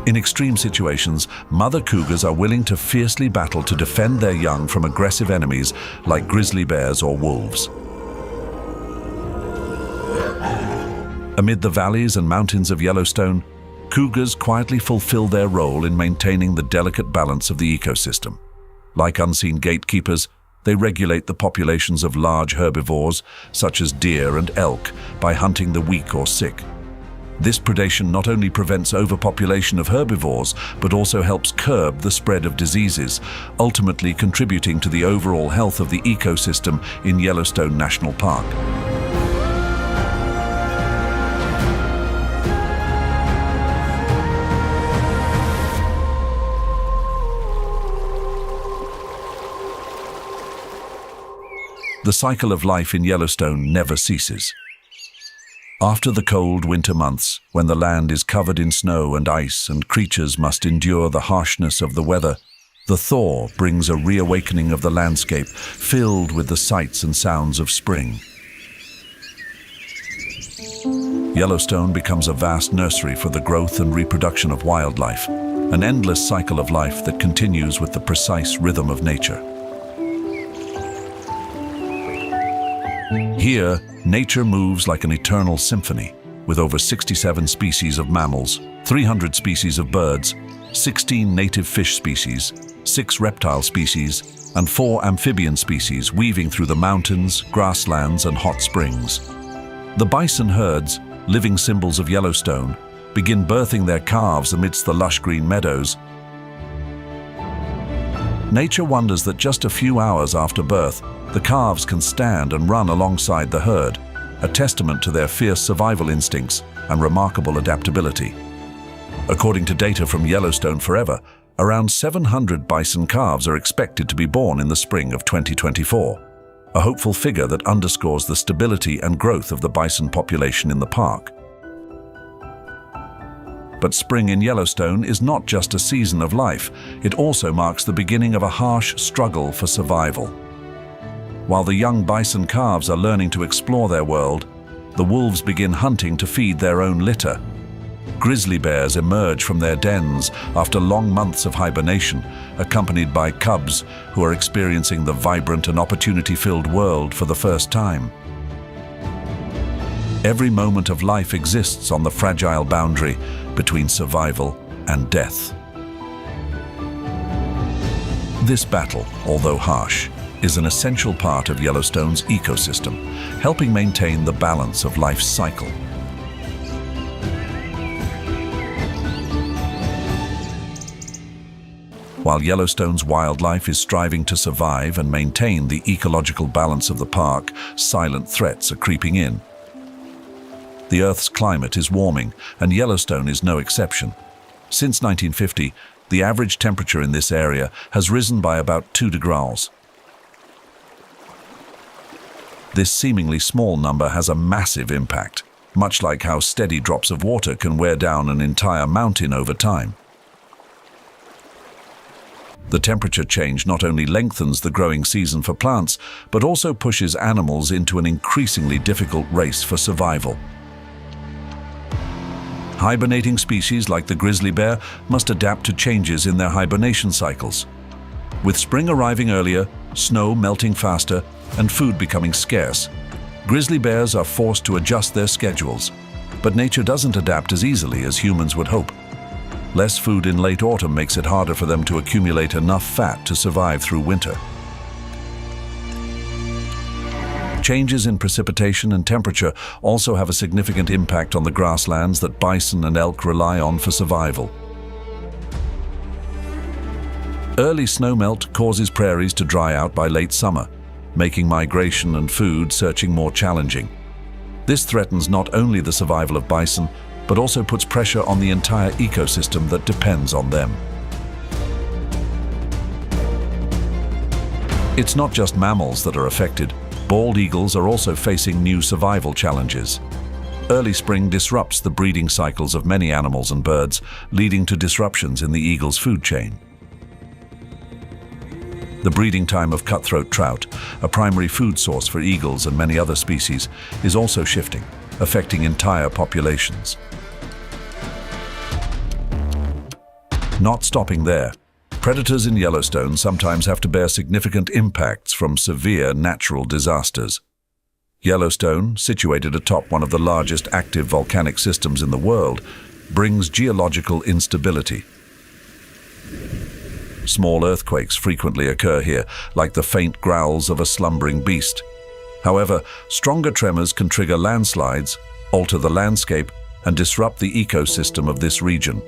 In extreme situations, mother cougars are willing to fiercely battle to defend their young from aggressive enemies like grizzly bears or wolves. Amid the valleys and mountains of Yellowstone, cougars quietly fulfill their role in maintaining the delicate balance of the ecosystem. Like unseen gatekeepers, they regulate the populations of large herbivores, such as deer and elk, by hunting the weak or sick. This predation not only prevents overpopulation of herbivores, but also helps curb the spread of diseases, ultimately contributing to the overall health of the ecosystem in Yellowstone National Park. The cycle of life in Yellowstone never ceases. After the cold winter months, when the land is covered in snow and ice and creatures must endure the harshness of the weather, the thaw brings a reawakening of the landscape, filled with the sights and sounds of spring. Yellowstone becomes a vast nursery for the growth and reproduction of wildlife, an endless cycle of life that continues with the precise rhythm of nature. Here, nature moves like an eternal symphony, with over 67 species of mammals, 300 species of birds, 16 native fish species, 6 reptile species, and 4 amphibian species weaving through the mountains, grasslands, and hot springs. The bison herds, living symbols of Yellowstone, begin birthing their calves amidst the lush green meadows. Nature wonders that just a few hours after birth, the calves can stand and run alongside the herd, a testament to their fierce survival instincts and remarkable adaptability. According to data from Yellowstone Forever, around 700 bison calves are expected to be born in the spring of 2024, a hopeful figure that underscores the stability and growth of the bison population in the park. But spring in Yellowstone is not just a season of life, it also marks the beginning of a harsh struggle for survival. While the young bison calves are learning to explore their world, the wolves begin hunting to feed their own litter. Grizzly bears emerge from their dens after long months of hibernation, accompanied by cubs who are experiencing the vibrant and opportunity-filled world for the first time. Every moment of life exists on the fragile boundary between survival and death. This battle, although harsh, is an essential part of Yellowstone's ecosystem, helping maintain the balance of life's cycle. While Yellowstone's wildlife is striving to survive and maintain the ecological balance of the park, silent threats are creeping in. The Earth's climate is warming, and Yellowstone is no exception. Since 1950, the average temperature in this area has risen by about 2 degrees. This seemingly small number has a massive impact, much like how steady drops of water can wear down an entire mountain over time. The temperature change not only lengthens the growing season for plants, but also pushes animals into an increasingly difficult race for survival. Hibernating species like the grizzly bear must adapt to changes in their hibernation cycles. With spring arriving earlier, snow melting faster, and food becoming scarce, grizzly bears are forced to adjust their schedules. But nature doesn't adapt as easily as humans would hope. Less food in late autumn makes it harder for them to accumulate enough fat to survive through winter. Changes in precipitation and temperature also have a significant impact on the grasslands that bison and elk rely on for survival. Early snowmelt causes prairies to dry out by late summer, making migration and food searching more challenging. This threatens not only the survival of bison, but also puts pressure on the entire ecosystem that depends on them. It's not just mammals that are affected. Bald eagles are also facing new survival challenges. Early spring disrupts the breeding cycles of many animals and birds, leading to disruptions in the eagle's food chain. The breeding time of cutthroat trout, a primary food source for eagles and many other species, is also shifting, affecting entire populations. Not stopping there, predators in Yellowstone sometimes have to bear significant impacts from severe natural disasters. Yellowstone, situated atop one of the largest active volcanic systems in the world, brings geological instability. Small earthquakes frequently occur here, like the faint growls of a slumbering beast. However, stronger tremors can trigger landslides, alter the landscape, and disrupt the ecosystem of this region.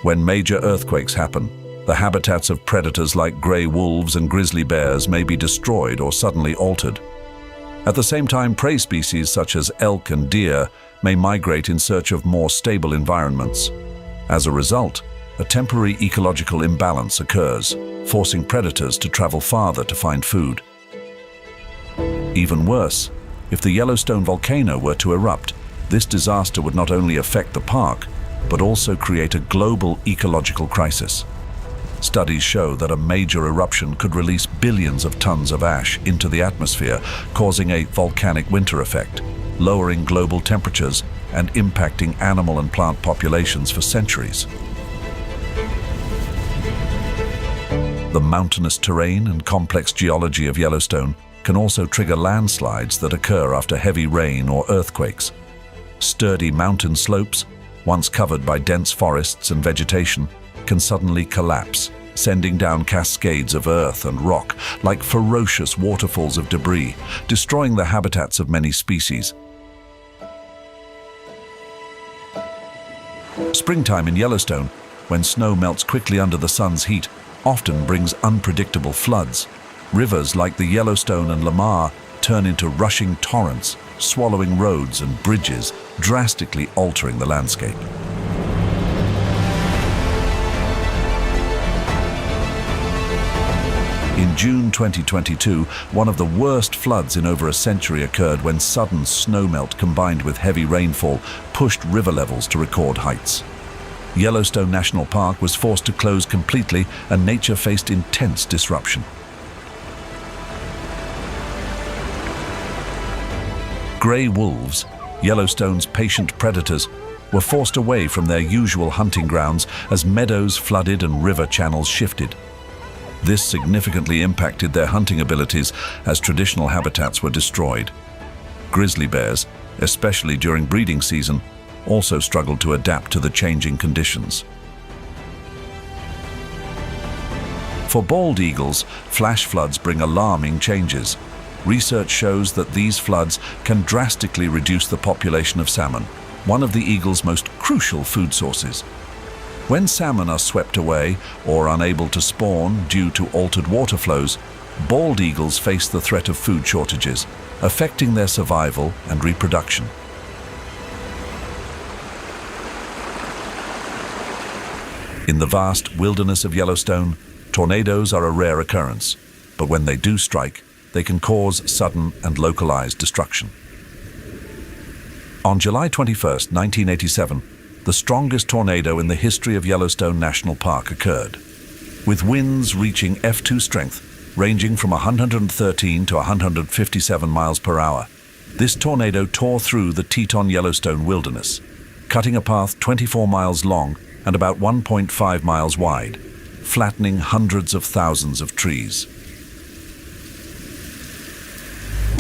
When major earthquakes happen, the habitats of predators like gray wolves and grizzly bears may be destroyed or suddenly altered. At the same time, prey species such as elk and deer may migrate in search of more stable environments. As a result, a temporary ecological imbalance occurs, forcing predators to travel farther to find food. Even worse, if the Yellowstone volcano were to erupt, this disaster would not only affect the park, but also create a global ecological crisis. Studies show that a major eruption could release billions of tons of ash into the atmosphere, causing a volcanic winter effect, lowering global temperatures and impacting animal and plant populations for centuries. The mountainous terrain and complex geology of Yellowstone can also trigger landslides that occur after heavy rain or earthquakes. Sturdy mountain slopes, once covered by dense forests and vegetation, can suddenly collapse, sending down cascades of earth and rock like ferocious waterfalls of debris, destroying the habitats of many species. Springtime in Yellowstone, when snow melts quickly under the sun's heat, often brings unpredictable floods. Rivers like the Yellowstone and Lamar turn into rushing torrents, swallowing roads and bridges, drastically altering the landscape. In June 2022, one of the worst floods in over a century occurred when sudden snowmelt combined with heavy rainfall pushed river levels to record heights. Yellowstone National Park was forced to close completely, and nature faced intense disruption. Gray wolves, Yellowstone's patient predators, were forced away from their usual hunting grounds as meadows flooded and river channels shifted. This significantly impacted their hunting abilities as traditional habitats were destroyed. Grizzly bears, especially during breeding season, also struggled to adapt to the changing conditions. For bald eagles, flash floods bring alarming changes. Research shows that these floods can drastically reduce the population of salmon, one of the eagle's most crucial food sources. When salmon are swept away or unable to spawn due to altered water flows, bald eagles face the threat of food shortages, affecting their survival and reproduction. In the vast wilderness of Yellowstone, tornadoes are a rare occurrence, but when they do strike, they can cause sudden and localized destruction. On July 21, 1987, the strongest tornado in the history of Yellowstone National Park occurred. With winds reaching F2 strength, ranging from 113 to 157 miles per hour, this tornado tore through the Teton-Yellowstone wilderness, cutting a path 24 miles long and about 1.5 miles wide, flattening hundreds of thousands of trees.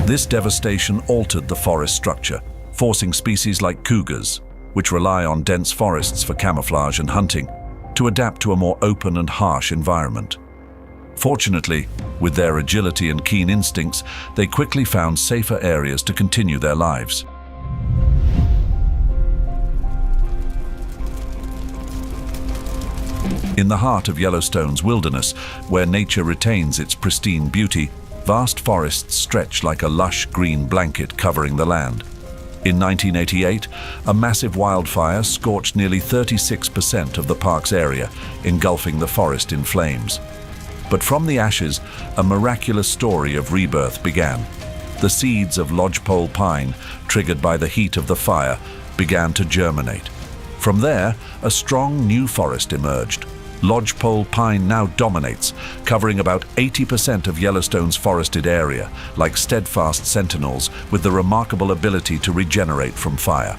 This devastation altered the forest structure, forcing species like cougars, which rely on dense forests for camouflage and hunting, to adapt to a more open and harsh environment. Fortunately, with their agility and keen instincts, they quickly found safer areas to continue their lives. In the heart of Yellowstone's wilderness, where nature retains its pristine beauty, vast forests stretch like a lush green blanket covering the land. In 1988, a massive wildfire scorched nearly 36% of the park's area, engulfing the forest in flames. But from the ashes, a miraculous story of rebirth began. The seeds of lodgepole pine, triggered by the heat of the fire, began to germinate. From there, a strong new forest emerged. Lodgepole pine now dominates, covering about 80% of Yellowstone's forested area, like steadfast sentinels with the remarkable ability to regenerate from fire.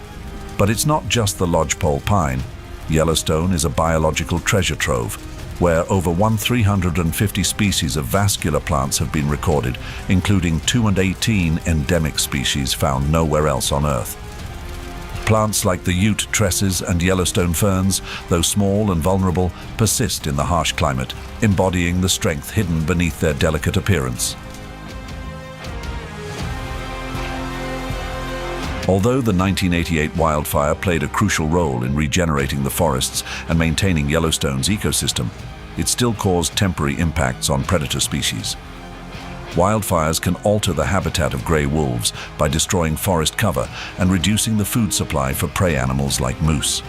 But it's not just the lodgepole pine. Yellowstone is a biological treasure trove, where over 350 species of vascular plants have been recorded, including 218 endemic species found nowhere else on Earth. Plants like the Ute tresses and Yellowstone ferns, though small and vulnerable, persist in the harsh climate, embodying the strength hidden beneath their delicate appearance. Although the 1988 wildfire played a crucial role in regenerating the forests and maintaining Yellowstone's ecosystem, it still caused temporary impacts on predator species. Wildfires can alter the habitat of gray wolves by destroying forest cover and reducing the food supply for prey animals like moose.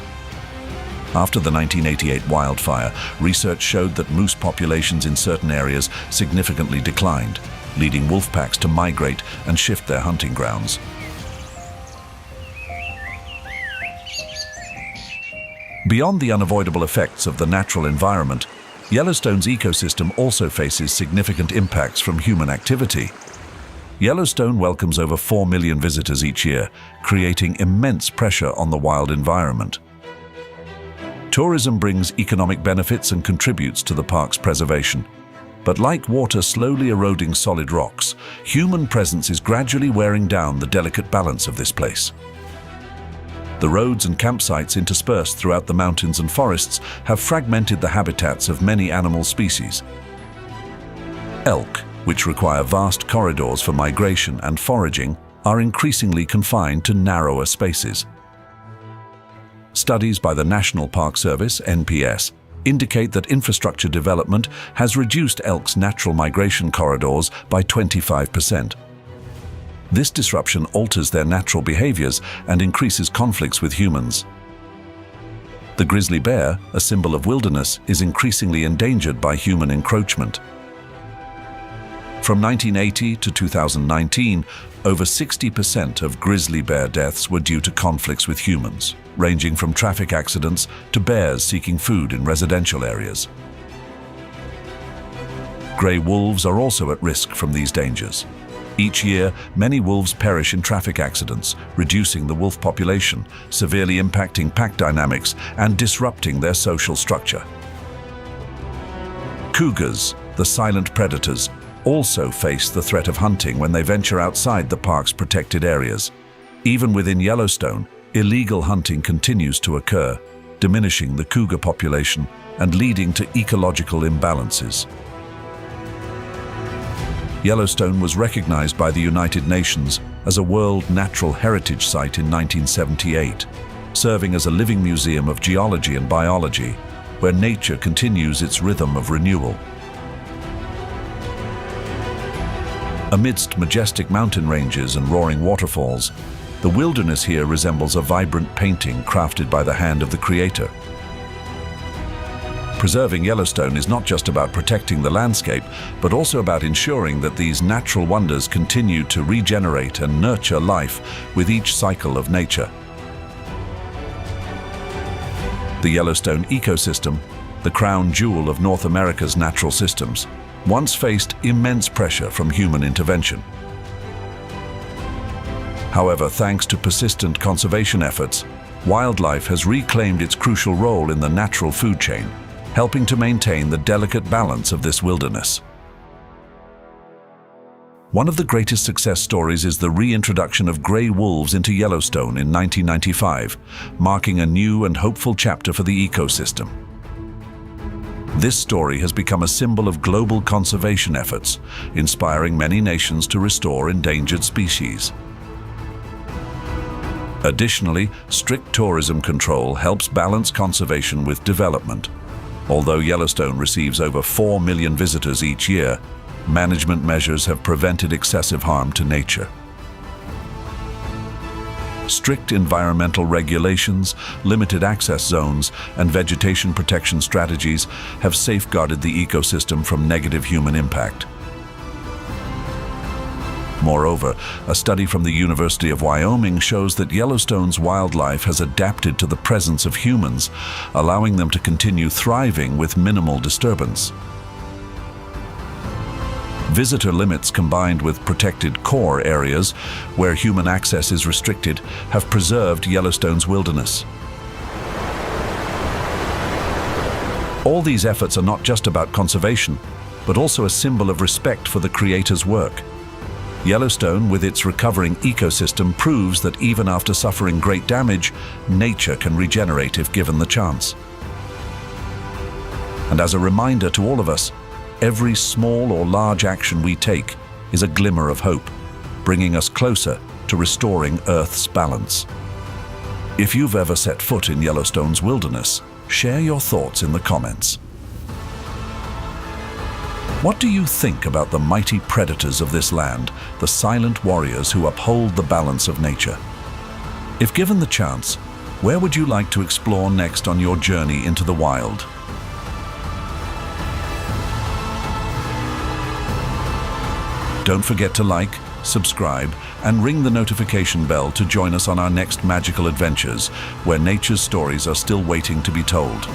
After the 1988 wildfire, research showed that moose populations in certain areas significantly declined, leading wolf packs to migrate and shift their hunting grounds. Beyond the unavoidable effects of the natural environment, Yellowstone's ecosystem also faces significant impacts from human activity. Yellowstone welcomes over 4 million visitors each year, creating immense pressure on the wild environment. Tourism brings economic benefits and contributes to the park's preservation. But like water slowly eroding solid rocks, human presence is gradually wearing down the delicate balance of this place. The roads and campsites interspersed throughout the mountains and forests have fragmented the habitats of many animal species. Elk, which require vast corridors for migration and foraging, are increasingly confined to narrower spaces. Studies by the National Park Service, NPS, indicate that infrastructure development has reduced elk's natural migration corridors by 25%. This disruption alters their natural behaviors and increases conflicts with humans. The grizzly bear, a symbol of wilderness, is increasingly endangered by human encroachment. From 1980 to 2019, over 60% of grizzly bear deaths were due to conflicts with humans, ranging from traffic accidents to bears seeking food in residential areas. Gray wolves are also at risk from these dangers. Each year, many wolves perish in traffic accidents, reducing the wolf population, severely impacting pack dynamics and disrupting their social structure. Cougars, the silent predators, also face the threat of hunting when they venture outside the park's protected areas. Even within Yellowstone, illegal hunting continues to occur, diminishing the cougar population and leading to ecological imbalances. Yellowstone was recognized by the United Nations as a World Natural Heritage Site in 1978. serving as a living museum of geology and biology, where nature continues its rhythm of renewal. Amidst majestic mountain ranges and roaring waterfalls, the wilderness here resembles a vibrant painting crafted by the hand of the Creator. Preserving Yellowstone is not just about protecting the landscape, but also about ensuring that these natural wonders continue to regenerate and nurture life with each cycle of nature. The Yellowstone ecosystem, the crown jewel of North America's natural systems, once faced immense pressure from human intervention. However, thanks to persistent conservation efforts, wildlife has reclaimed its crucial role in the natural food chain, helping to maintain the delicate balance of this wilderness. One of the greatest success stories is the reintroduction of gray wolves into Yellowstone in 1995, marking a new and hopeful chapter for the ecosystem. This story has become a symbol of global conservation efforts, inspiring many nations to restore endangered species. Additionally, strict tourism control helps balance conservation with development. Although Yellowstone receives over 4 million visitors each year, management measures have prevented excessive harm to nature. Strict environmental regulations, limited access zones, and vegetation protection strategies have safeguarded the ecosystem from negative human impact. Moreover, a study from the University of Wyoming shows that Yellowstone's wildlife has adapted to the presence of humans, allowing them to continue thriving with minimal disturbance. Visitor limits combined with protected core areas, where human access is restricted, have preserved Yellowstone's wilderness. All these efforts are not just about conservation, but also a symbol of respect for the Creator's work. Yellowstone, with its recovering ecosystem, proves that even after suffering great damage, nature can regenerate if given the chance. And as a reminder to all of us, every small or large action we take is a glimmer of hope, bringing us closer to restoring Earth's balance. If you've ever set foot in Yellowstone's wilderness, share your thoughts in the comments. What do you think about the mighty predators of this land, the silent warriors who uphold the balance of nature? If given the chance, where would you like to explore next on your journey into the wild? Don't forget to like, subscribe, and ring the notification bell to join us on our next magical adventures, where nature's stories are still waiting to be told.